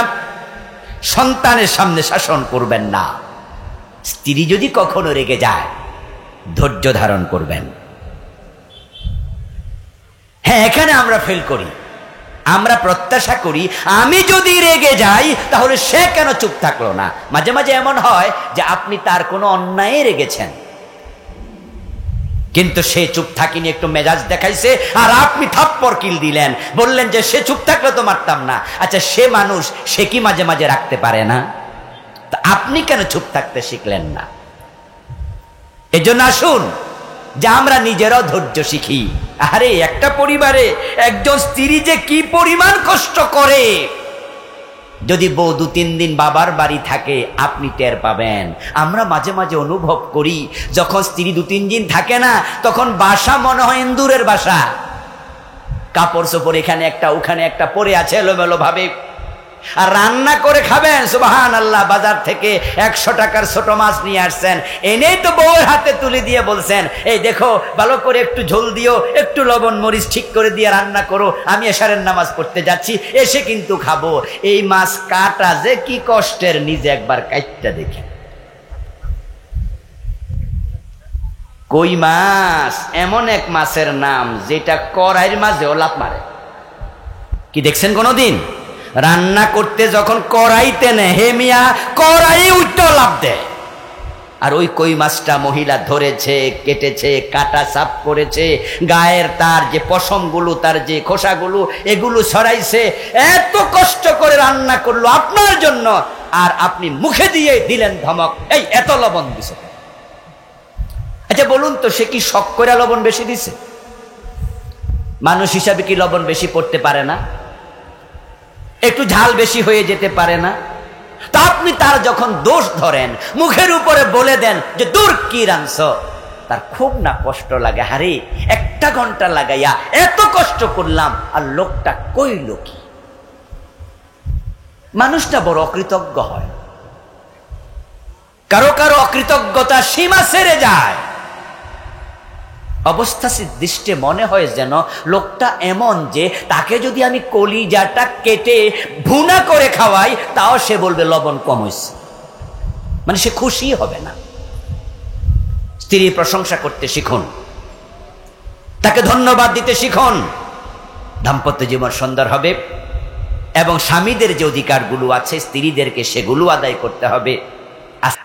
সন্তানের সামনে শাসন করবেন না। স্ত্রী যদি কখনো রেগে যায়, ধৈর্য ধারণ করবেন। হ্যাঁ, এখানে আমরা ফেল করি। আমরা প্রত্যাশা করি আমি যদি রেগে যাই তাহলে সে কেন চুপ থাকলো না। মাঝে মাঝে এমন হয় যে আপনি তার কোনো অন্যায়ে রেগেছেন, কিন্তু সে চুপ থাকিনি, একটু মেজাজ দেখাইছে, আর আপনি থাপ্পড় কিল দিলেন, বললেন যে সে চুপ থাকলে তো মারতাম না। আচ্ছা, সে মানুষ, সে কি মাঝে মাঝে রাখতে পারে না? তা আপনি কেন চুপ থাকতে শিখলেন না? এজন্য আসুন যে আমরা নিজেরাও ধৈর্য শিখি। আরে একটা পরিবারে একজন স্ত্রী যে কি পরিমাণ কষ্ট করে, যদি বউ 2-3 দিন বাবার বাড়ি থাকে আপনি টের পাবেন। আমরা মাঝে মাঝে অনুভব করি যখন স্ত্রী 2-3 দিন থাকে না, তখন বাসা মনে হয় ইন্দুরের বাসা। কাপড় চোপড় এখানে একটা ওখানে একটা পরে আছে এলোমেলো ভাবে। আর রান্না করে খাবেন, সুবহানাল্লাহ, বাজার থেকে 100 টাকার ছোট মাছ নিয়ে আসছেন, এনেই তো বউয়ের হাতে তুলে দিয়ে বলছেন, এই দেখো ভালো করে একটু ঝোল দিও, একটু লবণ মরিচ ঠিক করে দিয়ে রান্না করো, আমি এশারের নামাজ পড়তে যাচ্ছি, এসে কিন্তু খাবো। এই মাছ কাটা যে কি কষ্টের, নিজে একবার কাটটা দেখে। কই মাছ এমন এক মাছের নাম যেটা কড়াইয়ের মাঝেও লাফ মারে। কি দেখছেন কোনোদিন? রান্না করতে যখন কড়াইতে নেয়, হে মিয়া, কড়াই উল্টো লাফ দেয়। আর ওই কই মাছটা মহিলা ধরেছে, কেটেছে, কাটা সাফ করেছে, গায়ের তার যে পশমগুলো, তার যে খোসাগুলো, এগুলো ছড়াইছে, এত কষ্ট করে রান্না করলো আপনার জন্য, আর আপনি মুখে দিয়ে দিলেন ধমক, এই এত লবণ দিছে। আচ্ছা বলুন তো, সে কি শখ করে লবণ বেশি দিছে? মানুষ হিসাবে কি লবণ বেশি পড়তে পারে না? একটু ঝাল বেশি হয়ে যেতে পারে না? তা আপনি তার যখন দোষ ধরেন, মুখের উপরে বলে দেন যে দূর কি রাঁধছ, তার খুব না কষ্ট লাগে। হারে, 1 ঘন্টা লাগাইয়া এত কষ্ট করলাম, আর লোকটা কইল কি? মানুষটা বড় অকৃতজ্ঞ হয়। কারো কারো অকৃতজ্ঞতা সীমা ছেড়ে যায়। অবস্থা দৃষ্টে মনে হয় যেন লোকটা এমন যে তাকে যদি আমি কলিজাটা কেটে ভুনা করে খাওয়াই, তাও সে বলবে লবণ কম হয়েছে, মানে সে খুশি হবে না। স্ত্রীর প্রশংসা করতে শিখুন, তাকে ধন্যবাদ দিতে শিখুন, দাম্পত্য জীবন সুন্দর হবে। এবং স্বামীদের যে অধিকারগুলো আছে স্ত্রীদেরকে সেগুলো আদায় করতে হবে।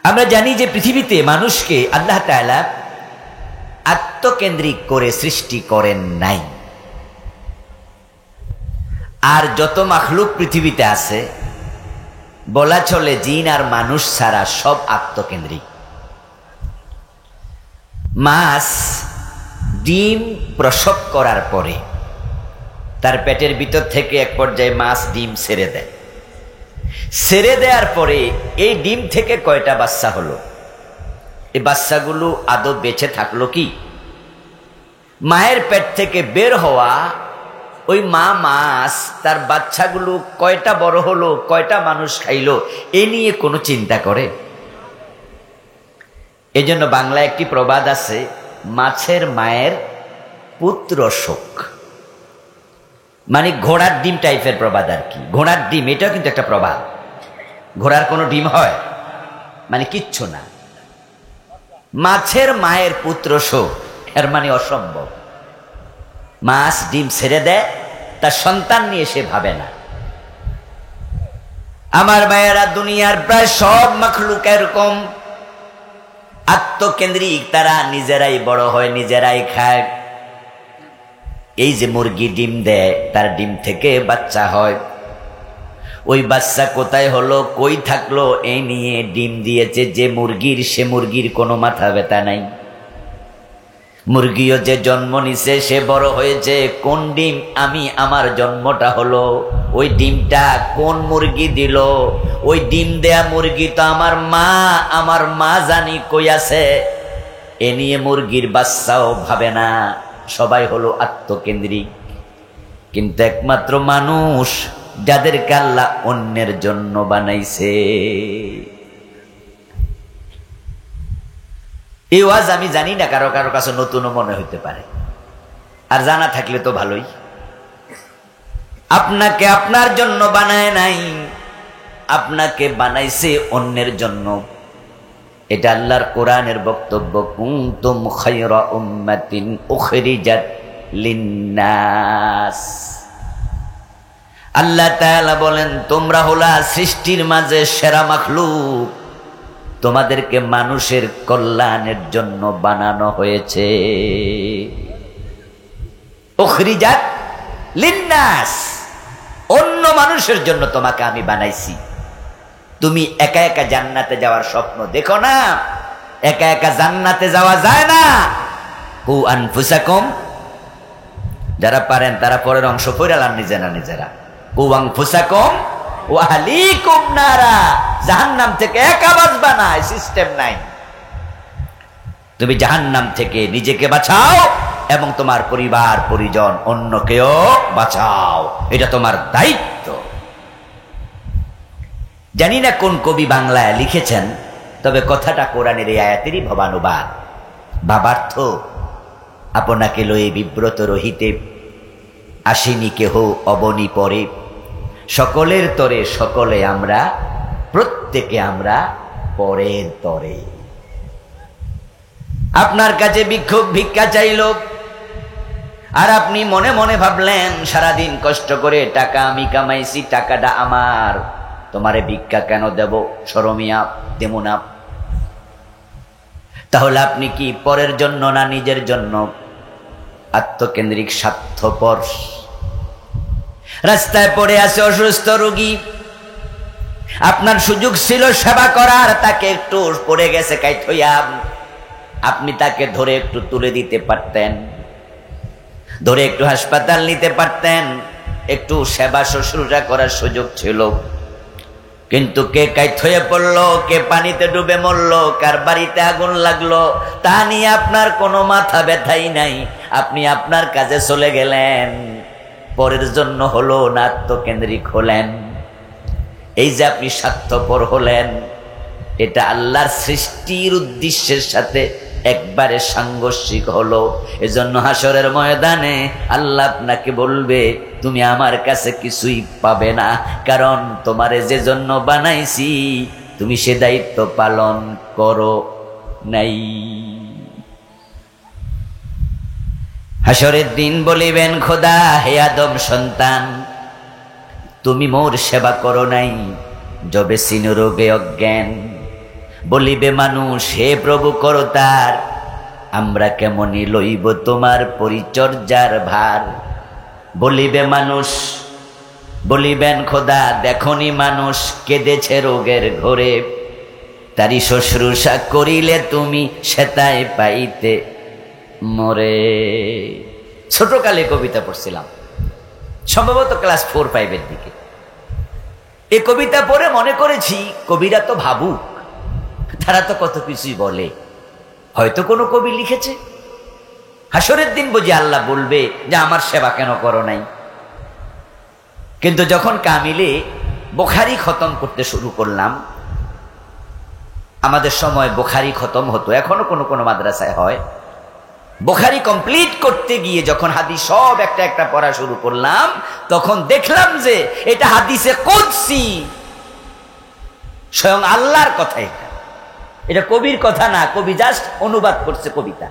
আমরা জানি যে পৃথিবীতে মানুষকে আল্লাহ তাআলা আত্মকেন্দ্রিক করে সৃষ্টি করেন নাই। আর যত মাখলুক পৃথিবীতে আছে, বলা চলে জিন আর মানুষ ছাড়া সব আত্মকেন্দ্রিক। মাছ ডিম প্রসব করার পরে তার পেটের ভিতর থেকে এক পর্যায়ে মাছ ডিম ছেড়ে দেয়। ছেড়ে দেওয়ার পরে এই ডিম থেকে কয়টা বাচ্চা হলো? এই বাচ্চাগুলো আদৌ বেঁচে থাকলো কি? মায়ের পেট থেকে বের হওয়া ওই মা মাছ তার বাচ্চাগুলো কয়টা বড় হলো, কয়টা মানুষ খাইলো, এ নিয়ে কোনো চিন্তা করে? এজন্য বাংলায় একটি প্রবাদ আছে, মাছের মায়ের পুত্র শোক। মানে ঘোড়ার ডিম টাইপের প্রবাদ আর কি। ঘোড়ার ডিম, এটাও কিন্তু একটা প্রবাদ। ঘোড়ার কোনো ডিম হয়? মানে কিচ্ছু না। মাছের মায়ের পুত্র শোক, এর মানে অসম্ভব। মাছ ডিম ছেড়ে দেয়, তার সন্তান নিয়ে সে ভাবে না। আমার মায়েরা, দুনিয়ার প্রায় সব মাখলুক এরকম আত্মকেন্দ্রিক, তারা নিজেরাই বড় হয়, নিজেরাই খায়। এই যে মুরগি ডিম দেয়, তার ডিম থেকে বাচ্চা হয়। ওই বাচ্চা কোথায় হলো, কই থাকলো, এই নিয়ে ডিম দিয়েছে যে মুরগির, সে মুরগির কোনো মাথা ব্যথা নাই। মুরগিও যে জন্ম নিছে, সে বড় হয়েছে, কোন ডিম আমার জন্মটা হলো, ওই ডিমটা কোন মুরগি দিল, ওই ডিম দেয়া মুরগি তো আমার মা জানি কই আছে, এ নিয়ে মুরগির বাচ্চাও ভাবে না। সবাই হলো আত্মকেন্দ্রিক। কিন্তু একমাত্র মানুষ, যাদেরকে আল্লাহ অন্যের জন্য বানাইছে। এই ওয়াজ আমি জানি না, কারো কারো কাছে নতুনও মনে হইতে পারে, আর জানা থাকলে তো ভালোই। আপনাকে আপনার জন্য বানায় নাই, আপনাকে বানাইছে অন্যের জন্য। এটা আল্লাহর কোরআনের বক্তব্য, কুনতুম খায়রা উম্মাতিন উখরিজাত লিন্নাস। আল্লাহ তাআলা বলেন, তোমরা হলা সৃষ্টির মাঝে সেরা মাখলুক, তোমাদেরকে মানুষের কল্যাণের জন্য বানানো হয়েছে। উখরিজাত লিন্নাস, অন্য মানুষের জন্য তোমাকে আমি বানাইছি। তুমি একা একা জান্নাতে যাওয়ার স্বপ্ন দেখো না, একা একা জান্নাতে যাওয়া যায় না। কু আনফুসাকুম, যারা পারেন তারা পরের অংশ পড়ালাম নিজেরা। কু আনফুসাকুম ওয়া আহলিকুম নারা, জাহান্নাম থেকে একা বাঁচবা না, সিস্টেম নাই। তুমি জাহান্নাম থেকে নিজেকে বাঁচাও এবং তোমার পরিবার পরিজন অন্যকেও বাঁচাও, এটা তোমার দায়িত্ব। জানি না কোন কবি বাংলায় লিখেছেন, তবে কথাটা কোরআনের এই আয়াতেরই ভবানুবাদ। বাবার্থ, আপনাকে লয়ে বিব্রত রহিতে, আসিনি কেহ অবনী পরে, সকলের তরে সকলে আমরা, প্রত্যেকে আমরা পরের তরে। আপনার কাছে ভিক্ষা চাইল, আর আপনি মনে মনে ভাবলেন, সারাদিন কষ্ট করে টাকা আমি কামাইছি, টাকাটা আমার, তোমারে ভিক্ষা কেন দেব, শরমিয়া দেব না। তাহলে আপনি কি পরের জন্য না নিজের জন্য? আত্মকেন্দ্রিক, স্বার্থপর। রাস্তায় পড়ে আছে অসুস্থ রোগী, আপনার সুযোগ ছিল সেবা করার, তাকে একটু পড়ে গেছে কাইথইয়া, আপনি তাকে ধরে একটু তুলে দিতে পারতেন, ধরে একটু হাসপাতাল নিতে পারতেন, একটু সেবা শুশ্রূষা করার সুযোগ ছিল। কিন্তু কে কাইত হয়ে পড়লো, কে পানিতে ডুবে মরলো, কার বাড়িতে আগুন লাগলো, তা নিয়ে আপনার কোনো মাথা ব্যথাই নাই। আপনি আপনার কাজে চলে গেলেন, পরের জন্য হলো না আত্মকেন্দ্রিক হলেন। এই যে আপনি স্বার্থপর হলেন, এটা আল্লাহর সৃষ্টির উদ্দেশ্যের সাথে একবারে সাংঘর্ষিক হলো। এজন্য হাসরের ময়দানে আল্লাহ আপনাকে বলবে, তুমি আমার কাছে কিছুই পাবে না, কারণ তোমারে যে জন্য বানাইছি তুমি সে দায়িত্ব পালন করো নাই। হাসরের দিন বলিবেন, খোদা হে আদম সন্তান, তুমি মোর সেবা করো নাই, যবে সিন রোগে অজ্ঞান। বলিবে মানুষ, হে প্রভু করতার, আমরা কেমনি লইব তোমার পরিচর্যার ভার। বলিবে মানুষ, বলিবেন খোদা, দেখনি মানুষ কেঁদেছে রোগের ঘরে, তারি শুশ্রূষা করিলে তুমি সেতায় পাইতে মরে। ছোটকালে কবিতা পড়ছিলাম, সম্ভবত ক্লাস 4-5 দিকে। এই কবিতা পড়ে মনে করেছি কবিরা তো ভাবুক, তারা তো কত কিছুই বলে, হয়তো কোনো কবি লিখেছে। হাসরের দিন বুঝি আল্লাহ বলবে যে আমার সেবা কেন করো নাই। কিন্তু যখন কামিলে বুখারী খতম করতে শুরু করলাম, আমাদের সময় বুখারী খতম হতো, এখনো কোনো কোনো মাদ্রাসায় হয়। বুখারী কমপ্লিট করতে গিয়ে যখন হাদিস সব একটা একটা পড়া শুরু করলাম, তখন দেখলাম যে এটা হাদিসে কুদসি, স্বয়ং আল্লাহর কথা। এটা কবির কথা না, কবি জাস্ট অনুবাদ করছে কবিতা।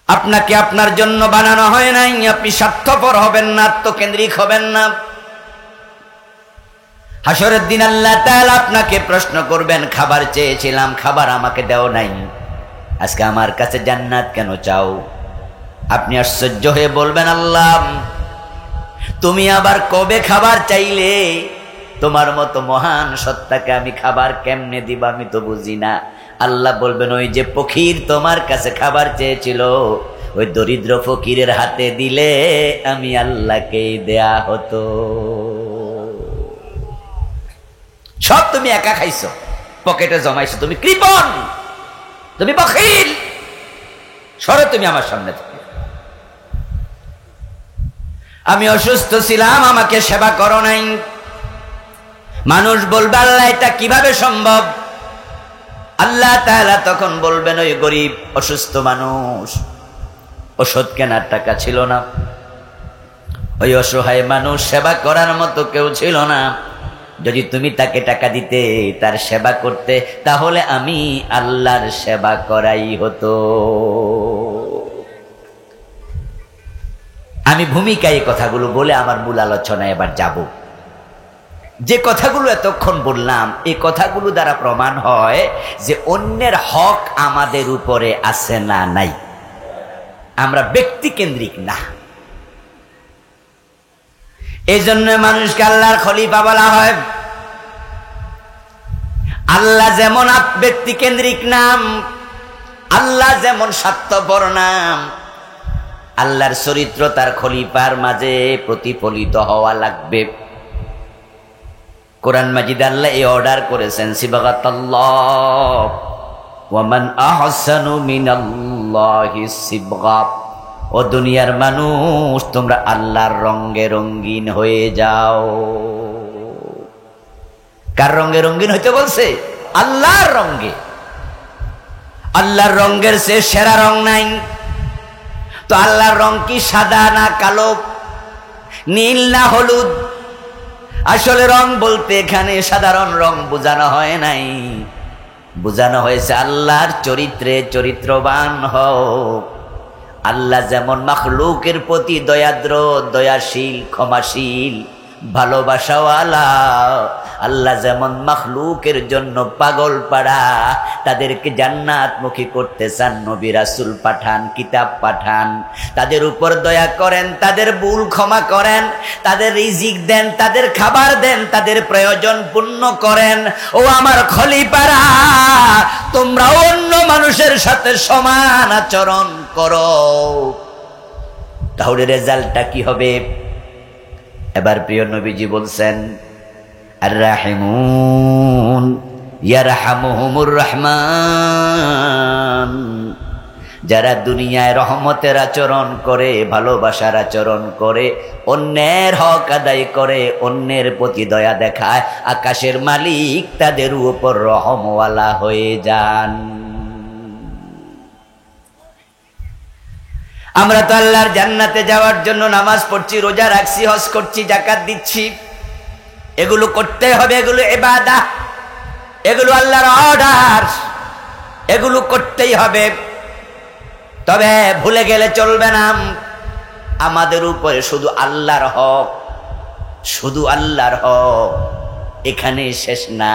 আপনাকে আপনার জন্য বানানো হয় নাই, আপনি স্বার্থপর হবেন না, আত্মকেন্দ্রিক হবেন না। হাসরের দিন আল্লাহ তাআলা আপনাকে প্রশ্ন করবেন, খাবার চেয়েছিলাম, খাবার আমাকে দেও নাই, আজকে আমার কাছে জান্নাত কেন চাও? আপনি আশ্চর্য হয়ে বলবেন, আল্লাহ তুমি আবার কবে খাবার চাইলে? তোমার মতো মহান সত্তাকে আমি খাবার কেমনে দিব, আমি তো বুঝি না। আল্লাহ বলবেন, ওই যে ফকির তোমার কাছে খাবার চেয়েছিল, ওই দরিদ্র ফকিরের হাতে দিলে আমি আল্লাহকেই দেয়া হতো। সব তুমি একা খাইছো, পকেটে জমাইছো, তুমি কৃপণ, তুমি বখিল, সরে তুমি আমার সামনে থেকে। আমি অসুস্থ ছিলাম, আমাকে সেবা করো নাই। মানুষ বলবে, আল্লাহ এটা কিভাবে সম্ভব? আল্লাহ তাআলা তখন বলবেন, ওই গরিব অসুস্থ মানুষ, ওষুধ কেনার টাকা ছিল না, ওই অসহায় মানুষ সেবা করার মতো কেউ ছিল না। যদি তুমি তাকে টাকা দিতে, তার সেবা করতে, তাহলে আমি আল্লাহর সেবা করাই হতো। আমি ভূমিকায় এই কথাগুলো বলে আমার মূল আলোচনায় এবার যাব। যে কথাগুলো এতক্ষণ বললাম, এই কথাগুলো দ্বারা প্রমাণ হয় যে অন্যের হক আমাদের উপরে আছে না নাই, আমরা ব্যক্তি কেন্দ্রিক না। এই জন্য মানুষকে আল্লাহর খলিফা বলা হয়। আল্লাহ যেমন ব্যক্তি কেন্দ্রিক নাম, আল্লাহ যেমন স্বার্থপর নাম, আল্লাহর চরিত্র তার খলিফার মাঝে প্রতিফলিত হওয়া লাগবে। কোরআন মাজিদ আল্লাহ এই অর্ডার করেছেন, সিবগাতাল্লাহ ওয়া মান আহসানু মিনাল্লাহি সিবগা। ও দুনিয়ার মানুষ, তোমরা আল্লাহর রঙে রঙিন হয়ে যাও। কার রঙে রঙিন হইতে বলছে? আল্লাহর রঙে। আল্লাহর রঙের চেয়ে সেরা রং নাই। তো আল্লাহর রং কি সাদা না কালো, নীল না হলুদ? আসলে রং বলতে এখানে সাধারণ রং বোঝানো হয় নাই, বোঝানো হয়েছে আল্লাহর চরিত্রে চরিত্রবান হও। আল্লাহ যেমন মাখলুকের প্রতি দয়াদ্র, দয়াশীল, ক্ষমাশীল, ভালোবাসাওয়ালা, আল্লাহ যেমন মাখলুকের জন্য পাগল পাড়া, তাদেরকে জান্নাতমুখী করতে চান, নবী রাসূল পাঠান, কিতাব পাঠান, তাদের উপর দয়া করেন, তাদের ভুল ক্ষমা করেন, তাদের রিজিক দেন, তাদের খাবার দেন, তাদের প্রয়োজন পূর্ণ করেন। ও আমার খলিফারা, তোমরা অন্য মানুষের সাথে সমান আচরণ করো, তাহলে রেজাল্টটা কি হবে? এবার প্রিয় নবীজি বলছেন, আর রাহিমুন ইয়ারহামুহুমুর রহমান। যারা দুনিয়ায় রহমতের আচরণ করে, ভালোবাসার আচরণ করে, অন্যের হক আদায় করে, অন্যের প্রতি দয়া দেখায়, আকাশের মালিক তাদের উপর রহমওয়ালা হয়ে যান। আমরা তো আল্লাহর জান্নাতে যাওয়ার জন্য নামাজ পড়ছি, রোজা রাখছি, হজ করছি, যাকাত দিচ্ছি, এগুলো করতে হবে, এগুলো ইবাদত, এগুলো আল্লাহর অর্ডার, এগুলো করতেই হবে। তবে ভুলে গেলে চলবে না, আমাদের উপরে শুধু আল্লাহর হক, শুধু আল্লাহর হক এখানে শেষ না,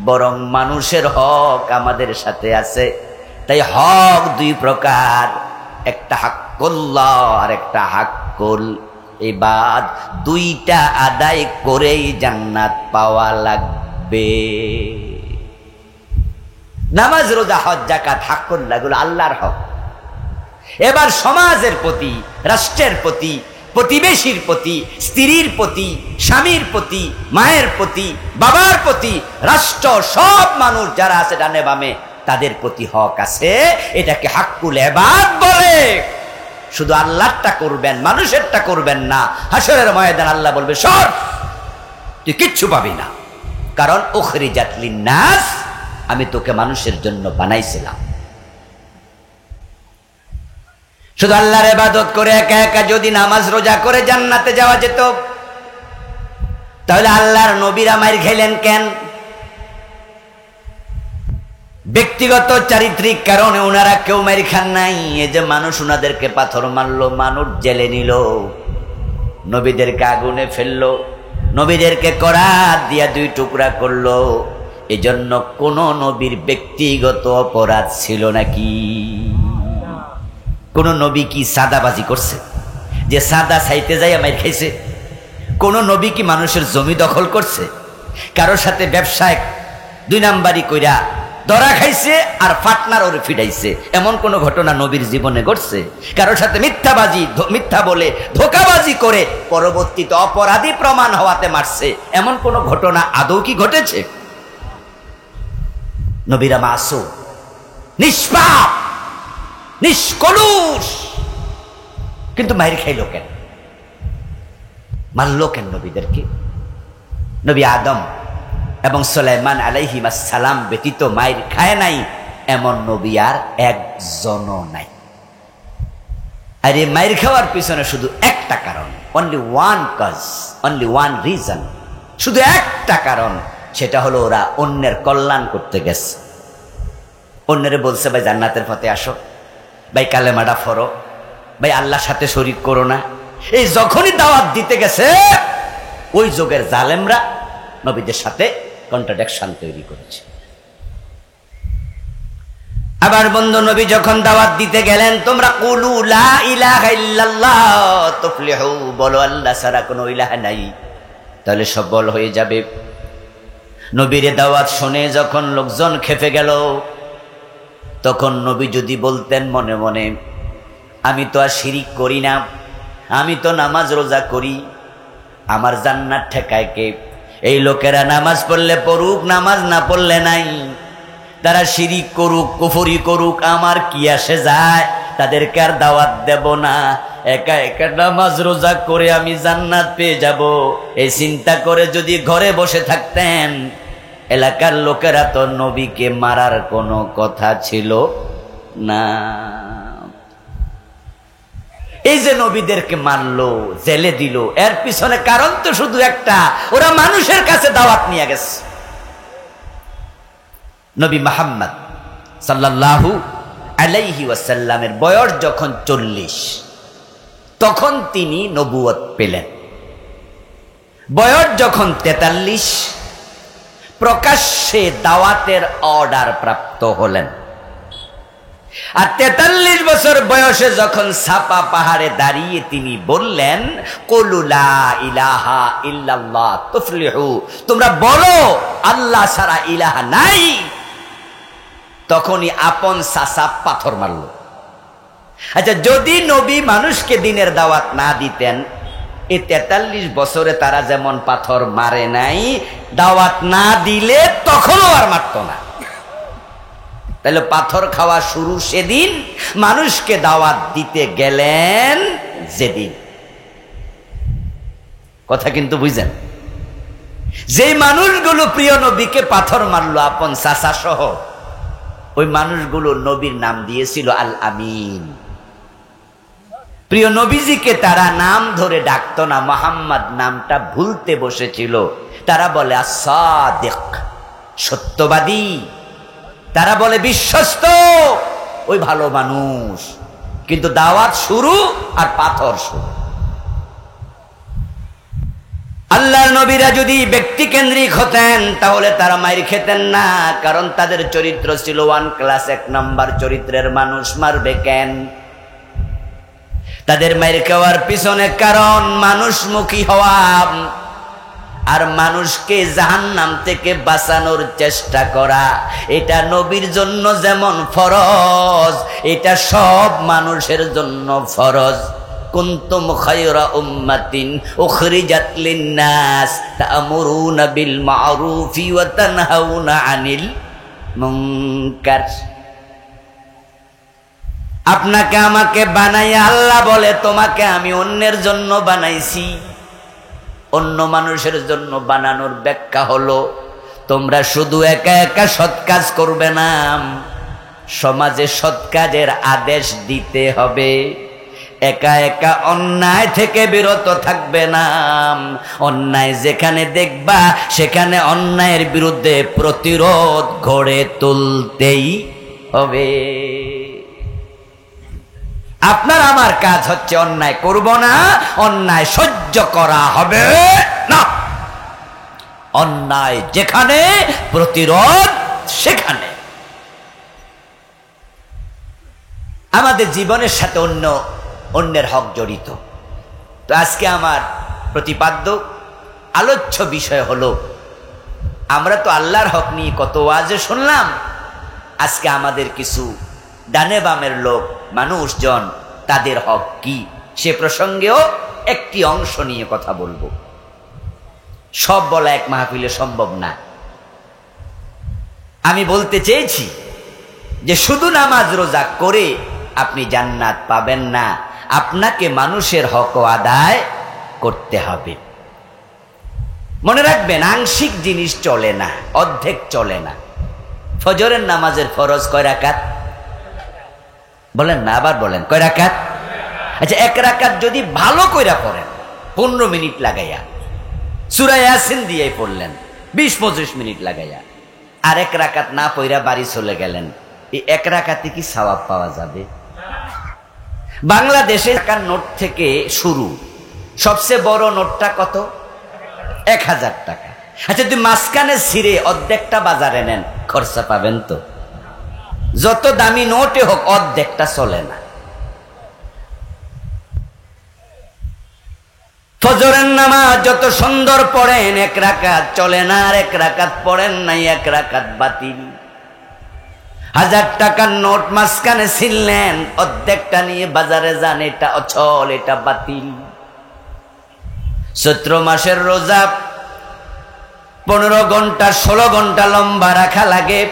বরং মানুষের হক আমাদের সাথে আছে। তাই হক দুই প্রকার, একটা হাক্কুল্লাহ আর একটা হাক্কুল ইবাদ। দুইটা আদায় করেই জান্নাত পাওয়া লাগবে। নামাজ, রোজা, হজ, যাকাত হাক্কুল্লাহ, এগুলো আল্লাহর হক। এবার সমাজের প্রতি, রাষ্ট্রের প্রতি, প্রতিবেশীর প্রতি, স্ত্রীর প্রতি, স্বামীর প্রতি, মায়ের প্রতি, বাবার প্রতি, রাষ্ট্র সব মানুষ যারা আছে ডানে বামে তাদের প্রতি হক আছে। এটাকে হাক্কুল ইবাদ বলে। শুধু আল্লাহরটা করবেন, মানুষেরটা করবেন না। হাসরের ময়দান আল্লাহ বলবে সর, তুই কিচ্ছু পাবি না, কারণ উখরিজাত লিন্নাস, আমি তোকে মানুষের জন্য বানাইছিলাম। শুধু আল্লাহর ইবাদত করে একা একা যদি নামাজ রোজা করে জান্নাতে যাওয়া যেত, তাহলে আল্লাহর নবীরা মাইর খেলেন কেন? ব্যক্তিগত চারিত্রিক কারণে ওনারা কেউ মাইর খান নাই। এই যে মানুষ ওনাদেরকে পাথর মারলো, মানুষ জেলে নিল, নবীদেরকে আগুনে ফেললো, নবীদেরকে করাত দিয়া 2 টুকরা করলো, এজন্য কোন নবীর ব্যক্তিগত অপরাধ ছিল নাকি? কোন নবী কি সাদাবাজি করছে যে সাদা চাইতে যাই মাইর খাইছে? কোন নবী কি মানুষের জমি দখল করছে? কারোর সাথে ব্যবসায় 2 নাম্বারি কইরা ধরা খাইছে আর ফাটনার ওরে ফিডাইছে, এমন কোন ঘটনা নবীর জীবনে ঘটছে? কারোর সাথে মিথ্যা বলে ধোঁকাবাজি করে পরবর্তীতে অপরাধী প্রমাণ হওয়াতে মারছে, এমন কোন ঘটনা আদৌ কি ঘটেছে? নবীরা মাসুম, নিষ্পাপ, নিষ্কলুষ, কিন্তু মাইর খাইল কেন? মারল কেন নবীদেরকে? নবী আদম এবং সুলাইমান আলাইহিস সালাম ব্যতীত মাইর খায় নাই এমন নবী আর একজনও নাই। আর এই মাইর খাওয়ার পিছনে শুধু একটা কারণ, only one cause, only one reason, শুধু একটা কারণ, সেটা হলো ওরা অন্যের কল্যাণ করতে গেছে। অন্যের বলছে ভাই জান্নাতের পথে আসো, ভাই কালেমাটা ফরো, ভাই আল্লাহর সাথে শরীক করো না। এই যখনই দাওয়াত দিতে গেছে ওই যুগের জালেমরা নবীদের সাথে কন্ট্রাডিকশন তৈরি করেছে। আবার বন্ধু নবী যখন দাওয়াত দিতে গেলেন, তোমরা কুলু লা ইলাহা ইল্লাল্লাহ তুফলিহু, বলো আল্লাহ ছাড়া কোনো ইলাহ নাই, তাহলে সফল হয়ে যাবে। নবীর দাওয়াত শুনে যখন লোকজন খেপে গেল, তখন নবী যদি বলতেন মনে মনে, আমি তো আর শিরিক করি না, আমি তো নামাজ রোজা করি, আমার জান্নাত ঠেকায় কে? এই লোকেরা নামাজ পড়লে পড়ুক, নামাজ না পড়লে নাই, তারা শিরিক করুক, কুফরি করুক, আমার কি আসে যায়? তাদেরকে আর দাওয়াত দেব না, একা একা নামাজ রোজা করে আমি জান্নাত পেয়ে যাব, এই চিন্তা করে যদি ঘরে বসে থাকতেন, এলাকার লোকেরা তো নবীকে মারার কোনো কথা ছিল না। এই যে নবীদেরকে মারলো, জেলে দিল, এর পিছনে কারণ তো শুধু একটা, ওরা মানুষের কাছে দাওয়াত নিয়ে গেছে। নবী মুহাম্মদ সাল্লাল্লাহু আলাইহি ওয়াসাল্লামের বয়স যখন 40, তখন তিনি নবুয়ত পেলেন। বয়স যখন 43, প্রকাশ্যে দাওয়াতের অর্ডার প্রাপ্ত হলেন। আর 43 বছর বয়সে যখন সাপা পাহাড়ে দাঁড়িয়ে তিনি বললেন, কুলু লা ইলাহা ইল্লাল্লাহ তুফলিহু, তোমরা বলো আল্লাহ ছাড়া ইলাহা নাই, তখনই আপন চাচা পাথর মারল। আচ্ছা, যদি নবী মানুষকে দিনের দাওয়াত না দিতেন, এই 43 বছরে তারা যেমন পাথর মারে নাই, দাওয়াত না দিলে তখনও আর মারত না। তাহলে পাথর খাওয়া শুরু সেদিন, মানুষকে দাওয়াত দিতে গেলেন যেদিন। কথা কিন্তু বুঝেন? যে মানুষগুলো প্রিয় নবীকে পাথর মারলো আপন চাচা সহ, ওই মানুষগুলো নবীর নাম দিয়েছিল আল আমিন। প্রিয় নবীজিকে তারা নাম ধরে ডাকতো না, মুহাম্মদ নামটা ভুলতে বসেছিল। তারা বলে আস-সাদিক, সত্যবাদী, তারা বলে বিশ্বস্ত, ওই ভালো মানুষ। কিন্তু দাওয়াত শুরু আর পাথর শুরু। আল্লাহর নবীরা যদি ব্যক্তি কেন্দ্রিক হতেন তাহলে তারা মাইর খেতেন না, কারণ তাদের চরিত্র ছিল 1 ক্লাস 1 নাম্বার চরিত্রের মানুষ। মারবে কেন? তাদের মাইর খাওয়ার পিছনে কারণ মানুষমুখী হওয়া আর মানুষকে জাহান্নাম থেকে বাঁচানোর চেষ্টা করা। এটা নবীর জন্য যেমন ফরজ, এটা সব মানুষের জন্য ফরজ। কুনতুম খায়রা উম্মাতিন উখরিজাত লিন-নাস তা'মুরুনা বিল মা'রুফি ওয়া তানহাউনা আনিল মুনকার। আপনাকে আমাকে বানাইয়া আল্লাহ বলে তোমাকে আমি অন্যের জন্য বানাইছি। অন্য মানুষের জন্য বানানোর ব্যাখ্যা হলো তোমরা শুধু একা একা সৎ কাজ করবে না, সমাজে সৎ কাজের আদেশ দিতে হবে। একা একা অন্যায় থেকে বিরত থাকবে না, অন্যায় যেখানে দেখবা সেখানে অন্যায়ের বিরুদ্ধে প্রতিরোধ গড়ে তুলতেই হবে। আপনার আমার কাজ হচ্ছে অন্যায় করব না, অন্যায় সহ্য করা হবে না। অন্যায় যেখানে প্রতিরোধ সেখানে। আমাদের জীবনের সাথে অন্যের হক জড়িত। তো আজকে আমার প্রতিপাদ্য আলোচ্য বিষয় হলো, আমরা তো আল্লাহর হক নিয়ে কত ওয়াজে শুনলাম, আজকে আমাদের কিছু ডানে বামের লোক মানুষজন তাদের হক কি সে প্রসঙ্গেও একটি অংশ নিয়ে কথা বলবো। সব বলা এক মাহফিলে সম্ভব না। আমি বলতে চেয়েছি যে শুধু নামাজ রোজা করে আপনি জান্নাত পাবেন না, আপনাকে মানুষের হক আদায় করতে হবে। মনে রাখবেন, আংশিক জিনিস চলে না, অর্ধেক চলে না। ফজরের নামাজের ফরজ কয় রাকাত? বলেন না, আবার বলেন, কয় রাকাত? আচ্ছা, এক রাকাত যদি ভালো কইরা পড়েন 15 মিনিট লাগাইয়া, সূরা ইয়াসিন দিয়ে পড়লেন 20-25 মিনিট লাগাইয়া, আর এক রাকাত না পড়া বাড়ি চলে গেলেন, এই এক রাকাতে কি সওয়াব পাওয়া যাবে? বাংলাদেশে টাকার নোট থেকে শুরু, সবচেয়ে বড় নোটটা কত? 1000 টাকা। আচ্ছা, তুই মাঝখানে ছিঁড়ে অর্ধেকটা বাজারে নেন, খরচা পাবেন তো? যত দামি নোটে হোক অর্ধেকটা চলে না। ফজরের নামাজ যত সুন্দর পড়েন, এক রাকাত চলে না, আর এক রাকাত পড়েন নাই, এক রাকাত বাতিল। 1000 টাকার নোট মাঝখানে ছিলেন, অর্ধেকটা নিয়ে বাজারে যান, এটা অচল, এটা বাতিল। চৈত্র মাসের রোজা 15 ঘন্টা 16 ঘন্টা লম্বা রাখা লাগে।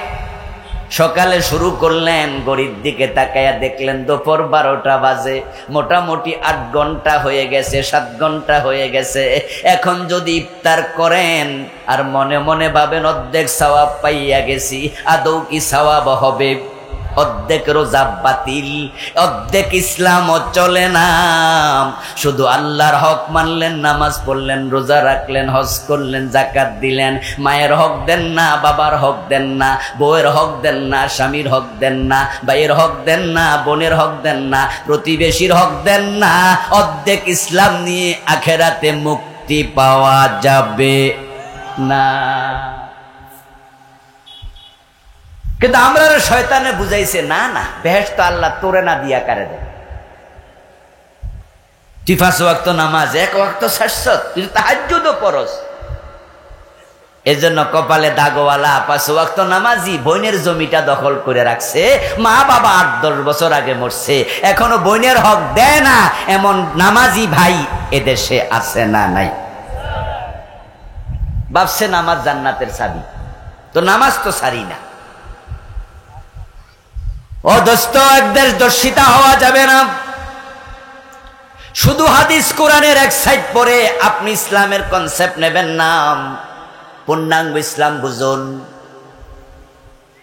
সকালে শুরু করলেন, গড়ির দিকে তাকায়া দেখলেন দুপুর 12টা বাজে, মোটামুটি 8 ঘন্টা হয়ে গেছে, 7 ঘন্টা হয়ে গেছে। এখন যদি ইফতার করেন আর মনে মনে ভাবেন অর্ধেক সওয়াব পাইয়া গেছি, আদৌ কি সওয়াব হবে? অর্ধেক রোজা বাতিল, অর্ধেক ইসলামও চলে না। শুধু আল্লাহর হক মানলেন, নামাজ পড়লেন, রোজা রাখলেন, হজ করলেন, যাকাত দিলেন, মায়ের হক দেন না, বাবার হক দেন না, বউয়ের হক দেন না, স্বামীর হক দেন না, ভাইয়ের হক দেন না, বোনের হক দেন না, প্রতিবেশীর হক দেন না। অর্ধেক ইসলাম নিয়ে আখেরাতে মুক্তি পাওয়া যাবে না। কিন্তু আমরা শয়তানে বুঝাইছে, না না, বেহেশত আল্লাহ তোরে না দিয়া কারে দেয়। তুই 5 ওয়াক্ত নামাজ, 1 ওয়াক্ত শাশ্বত, তুই তাহাজ্জুদও পড়স। এজন্য কপালে দাগওয়ালা 5 ওয়াক্ত নামাজি বোনের জমিটা দখল করে রাখছে। মা বাবা 8-10 বছর আগে মরছে, এখনো বোনের হক দেয় না, এমন নামাজি ভাই এদেশে আছে না নাই? ভাবছে নামাজ জান্নাতের চাবি, তো নামাজ তো সারি না। ও দোস্ত, একদের দর্শিতা হওয়া যাবে না। শুধু হাদিস কোরআনের এক সাইড পড়ে আপনি ইসলামের কনসেপ্ট নেবেন না, পূর্ণাঙ্গ ইসলাম বুঝুন।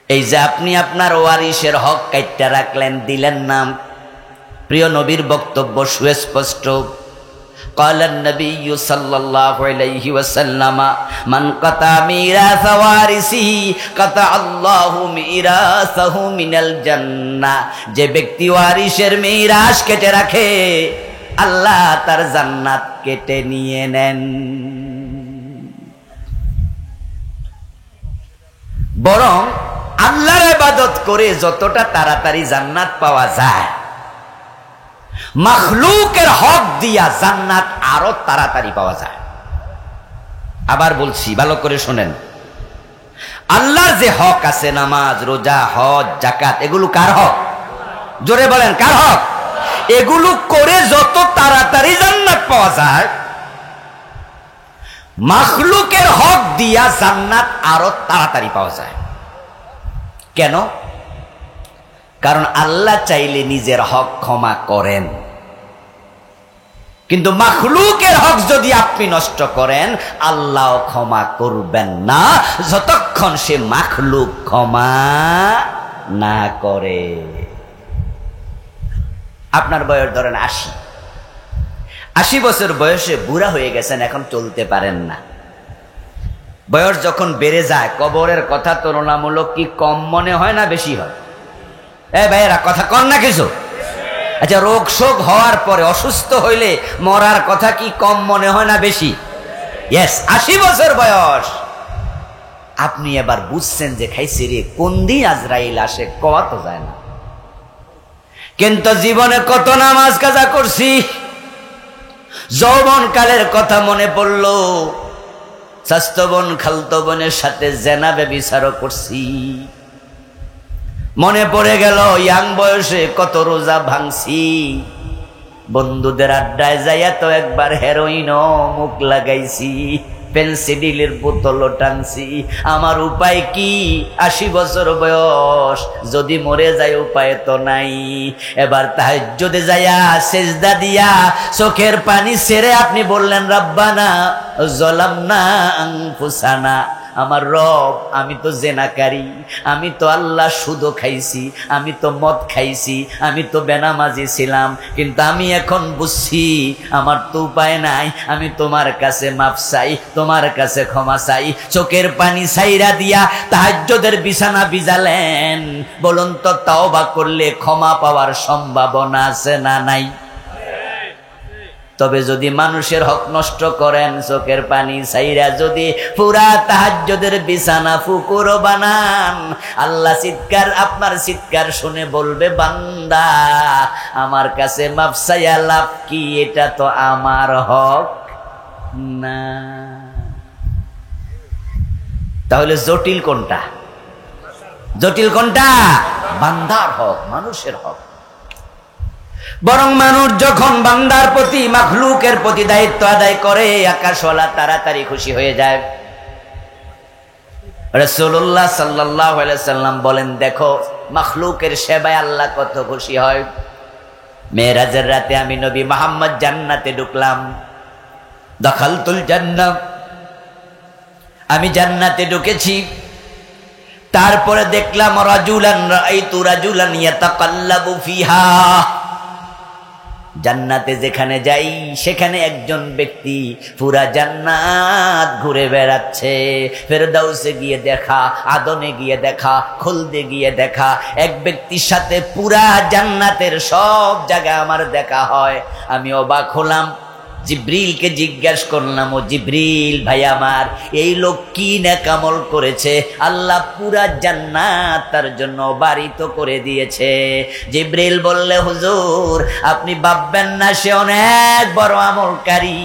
এই যে আপনি আপনার ওয়ারিসের হক কাইট্টা রাখলেন, দিলেন না, প্রিয় নবীর বক্তব্য সুস্পষ্ট। قال النبي صلى الله عليه وسلم من قطع ميراث وارثه قطع الله ميراثه من الجنة। যে ব্যক্তি ওয়ারিসের মিরাস কেটে রাখে, আল্লাহ তার জান্নাত কেটে নিয়ে নেন। বরং আল্লাহর ইবাদত করে যতটা তাড়াতাড়ি জান্নাত পাওয়া যায়, মাখলুকের হক দিয়া জান্নাত আরো তাড়াতাড়ি পাওয়া যায়। আবার বলছি, ভালো করে শোনেন, আল্লাহর যে হক আছে, নামাজ, রোজা, হজ, যাকাত, এগুলো কার হক? জোরে বলেন, কার হক? এগুলো করে যত তাড়াতাড়ি জান্নাত পাওয়া যায়, মাখলুকের হক দিয়া জান্নাত আরো তাড়াতাড়ি পাওয়া যায়। কেন? কারণ আল্লাহ চাইলে নিজের হক ক্ষমা করেন, কিন্তু মাখলুকের হক যদি আপনি নষ্ট করেন, আল্লাহ ক্ষমা করবেন না যতক্ষণ সে মাখলুক ক্ষমা না করে। আপনার বয়স ধরেন 80 বছর বয়সে বুড়া হয়ে গেছেন, এখন চলতে পারেন না। বয়স যখন বেড়ে যায়, কবরের কথা তুলনামূলক কি কম মনে হয় না বেশি হয়? ভাইয়েরা কথা কন না কিছু? আচ্ছা, রোগ শোক হওয়ার পরে অসুস্থ হইলে মরার কথা কি কম মনে হয় না বেশি? ইয়েস, 80 বছর বয়স। আপনি এবার বুঝছেন যে খাইছি রে, কোন দিন আজরাইল আসে কওয়া তো যায় না। কিন্তু জীবনে কত নামাজ কাজা করছি, যৌবন কালের কথা মনে পড়ল, স্বাস্থ্য বোন খালতো বোনের সাথে জেনা ব্যভিচারও করছি, মনে পড়ে গেল ইয়াং বয়সে কত রোজা ভাঙছি, বন্ধুদের আড্ডায় যাইয়া তো একবার হেরোইনও মুখ লাগাইছি, পেন্সিডিলের বোতলও টানছি। আমার উপায় কি? 80 বছর বয়স, যদি মরে যায় উপায় তো নাই। এবার তাহাজ্জুদে যাইয়া সেজদা দিয়া চোখের পানি ছেড়ে আপনি বললেন, রব্বানা যালামনা আনফুসানা, আমার রব, আমি তো জেনাকারী, আমি তো আল্লাহ সুদও খাইছি, আমি তো মদ খাইছি, আমি তো বেনামাজি ছিলাম, কিন্তু আমি এখন বুঝছি আমার তো উপায় নাই, আমি তোমার কাছে মাফ চাই, তোমার কাছে ক্ষমা চাই। চোখের পানি ছাইরা দিয়া তাহাজ্জুদের বিছানা বিজালেন। বলুন তো, তওবা করলে ক্ষমা পাওয়ার সম্ভাবনা আছে না নাই? তবে যদি মানুষের হক নষ্ট করেন, চোখের পানি ছাইরা যদি পুরা তাহাজ্জুদের বিছানা ফুকুর বানান, আল্লাহ চিৎকার, আপনার চিৎকার শুনে বলবে, বান্দা আমার কাছে মাফ চাইয়া লাভ কি? এটা তো আমার হক না। তাহলে জটিল কোনটা? জটিল কোনটা? বান্দার হক, মানুষের হক। বরং মানুষ যখন বান্দার প্রতি, মাখলুকের প্রতি দায়িত্ব আদায় করে, আকাশওয়ালা তাড়াতাড়ি খুশি হয়ে যায়। রাসূলুল্লাহ সাল্লাল্লাহু আলাইহি সাল্লাম বলেন, দেখো মাখলুকের সেবায় আল্লাহ কত খুশি হয়। মেরাজের রাতে আমি নবী মুহাম্মদ জান্নাতে ঢুকলাম, দাখালতুল জান্নাহ, আমি জান্নাতে ঢুকেছি। তারপরে দেখলাম রাজুলান, রাআইতু রাজুলান ইয়াতাকাল্লাবু ফিহা, জান্নাতে যেখানে যাই সেখানে একজন ব্যক্তি পুরা জান্নাত ঘুরে বেড়াচ্ছে। ফেরদাউসে গিয়ে দেখা, আদনে গিয়ে দেখা, খুলদে গিয়ে দেখা, এক ব্যক্তির সাথে পুরা জান্নাতের সব জায়গা আমার দেখা হয়। আমি অবাক হলাম, জিব্রিলকে জিজ্ঞাসা করলাম, ও জিব্রিল ভাই আমার, এই লোক কি নেকামল করেছে, আল্লাহ পুরা জান্নাত তার জন্য বাড়িত করে দিয়েছে। জিব্রিল বললে, হুজুর আপনি ভাববেন না সে অনেক বড় আমলকারী,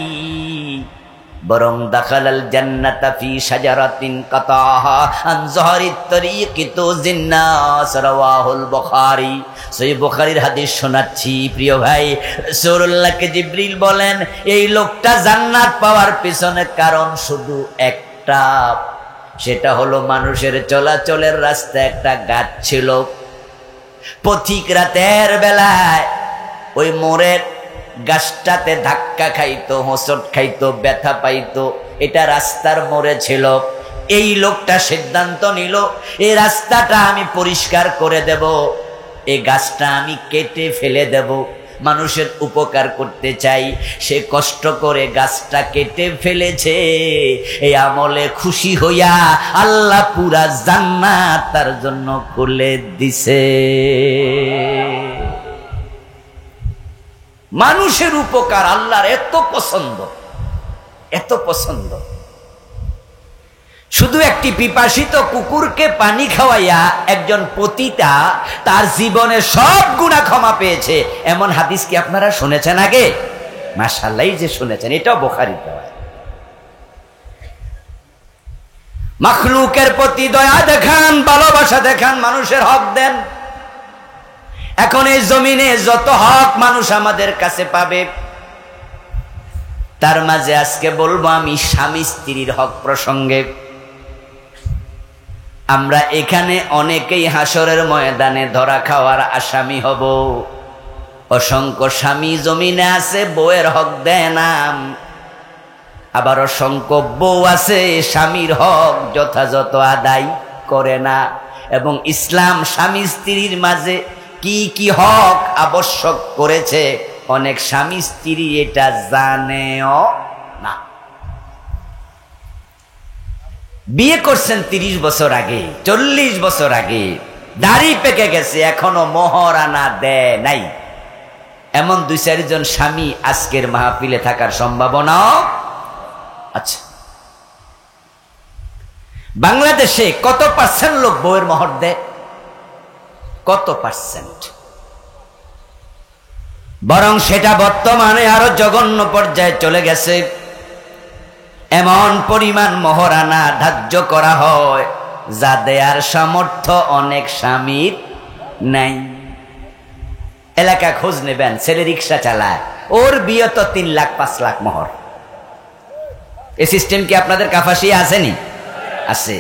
বরং দাখালাল জান্নাতা ফি শাজারাতিন কাতাহা আন যাহরিত তরিকি তুজিন্নাস, রাওয়াহুল বুখারী। সহিহ বুখারীর হাদিস শোনাচ্ছি প্রিয় ভাই। রাসূলুল্লাহকে জিবরিল বলেন, এই লোকটা জান্নাত পাওয়ার পিছনে কারণ শুধু একটা, সেটা হলো মানুষের চলাচলের রাস্তায় একটা গাছ ছিল। পথিক রাতের বেলায় ওই মোড়ের গাছটাতে ধাক্কা খাইতো, হোঁচট খাইতো, ব্যথা পাইতো, এটা রাস্তার মোড়ে ছিল। এই লোকটা সিদ্ধান্ত নিল, এই রাস্তাটা আমি পরিষ্কার করে দেব, এই গাছটা আমি কেটে ফেলে দেব, মানুষের উপকার করতে চাই। সে কষ্ট করে গাছটা কেটে ফেলেছে। এই আমলে খুশি হইয়া আল্লাহ পুরা জান্নাত তার জন্য খুলে দিছে। মানুষের উপকার আল্লাহর এত পছন্দ, এত পছন্দ। শুধু একটি পিপাসিত কুকুরকে পানি খাওয়াইয়া একজন পতিতা তার জীবনে সব গুনাহ ক্ষমা পেয়েছে, এমন হাদিস কি আপনারা শুনেছেন আগে? মাশাআল্লাহ, যে শুনেছেন, এটাও বুখারীতে। মাখলুকের প্রতি দয়া দেখান, ভালোবাসা দেখান, মানুষের হক দেন। এখন এই জমিনে যত হক মানুষ আমাদের কাছে পাবে, তার মাঝে আজকে বলবো আমি স্বামী স্ত্রীর হক প্রসঙ্গে। আমরা এখানে অনেকেই হাসরের ময়দানে ধরা খাওয়ার আসামি হব। অসংখ্য স্বামী জমিনে আছে, বউয়ের হক দেয় না। আবার অসংখ্য বউ আছে, স্বামীর হক যথাযথ আদায় করে না। এবং ইসলাম স্বামী স্ত্রীর মাঝে কি কি হক আবশ্যক করেছে, অনেক স্বামী স্ত্রী এটা জানেও না। বিয়ে করছেন 30 বছর আগে, 40 বছর আগে, দাড়ি পেকে গেছে, এখনো মোহর আনা দেয় নাই। এমন 2-4 জন স্বামী আজকের মাহফিলে থাকার সম্ভাবনা আছে। বাংলাদেশে কত পার্সেন্ট লোক বউয়ের মোহর দেয়? কত পার্সেন্ট? বরং সেটা বর্তমানে আরো জঘন্য পর্যায়ে চলে গেছে। এমন পরিমাণ মোহরানা ধার্য করা হয় যা দেয়ার সামর্থ্য অনেক স্বামীর নাই। এলাকা খোঁজ নেবেন, ছেলে রিক্সা চালায়, ওর বিয়ে তো 3 লাখ 5 লাখ মোহর। এই সিস্টেম কি আপনাদের কাফাসিয়া আসেনি? আছে।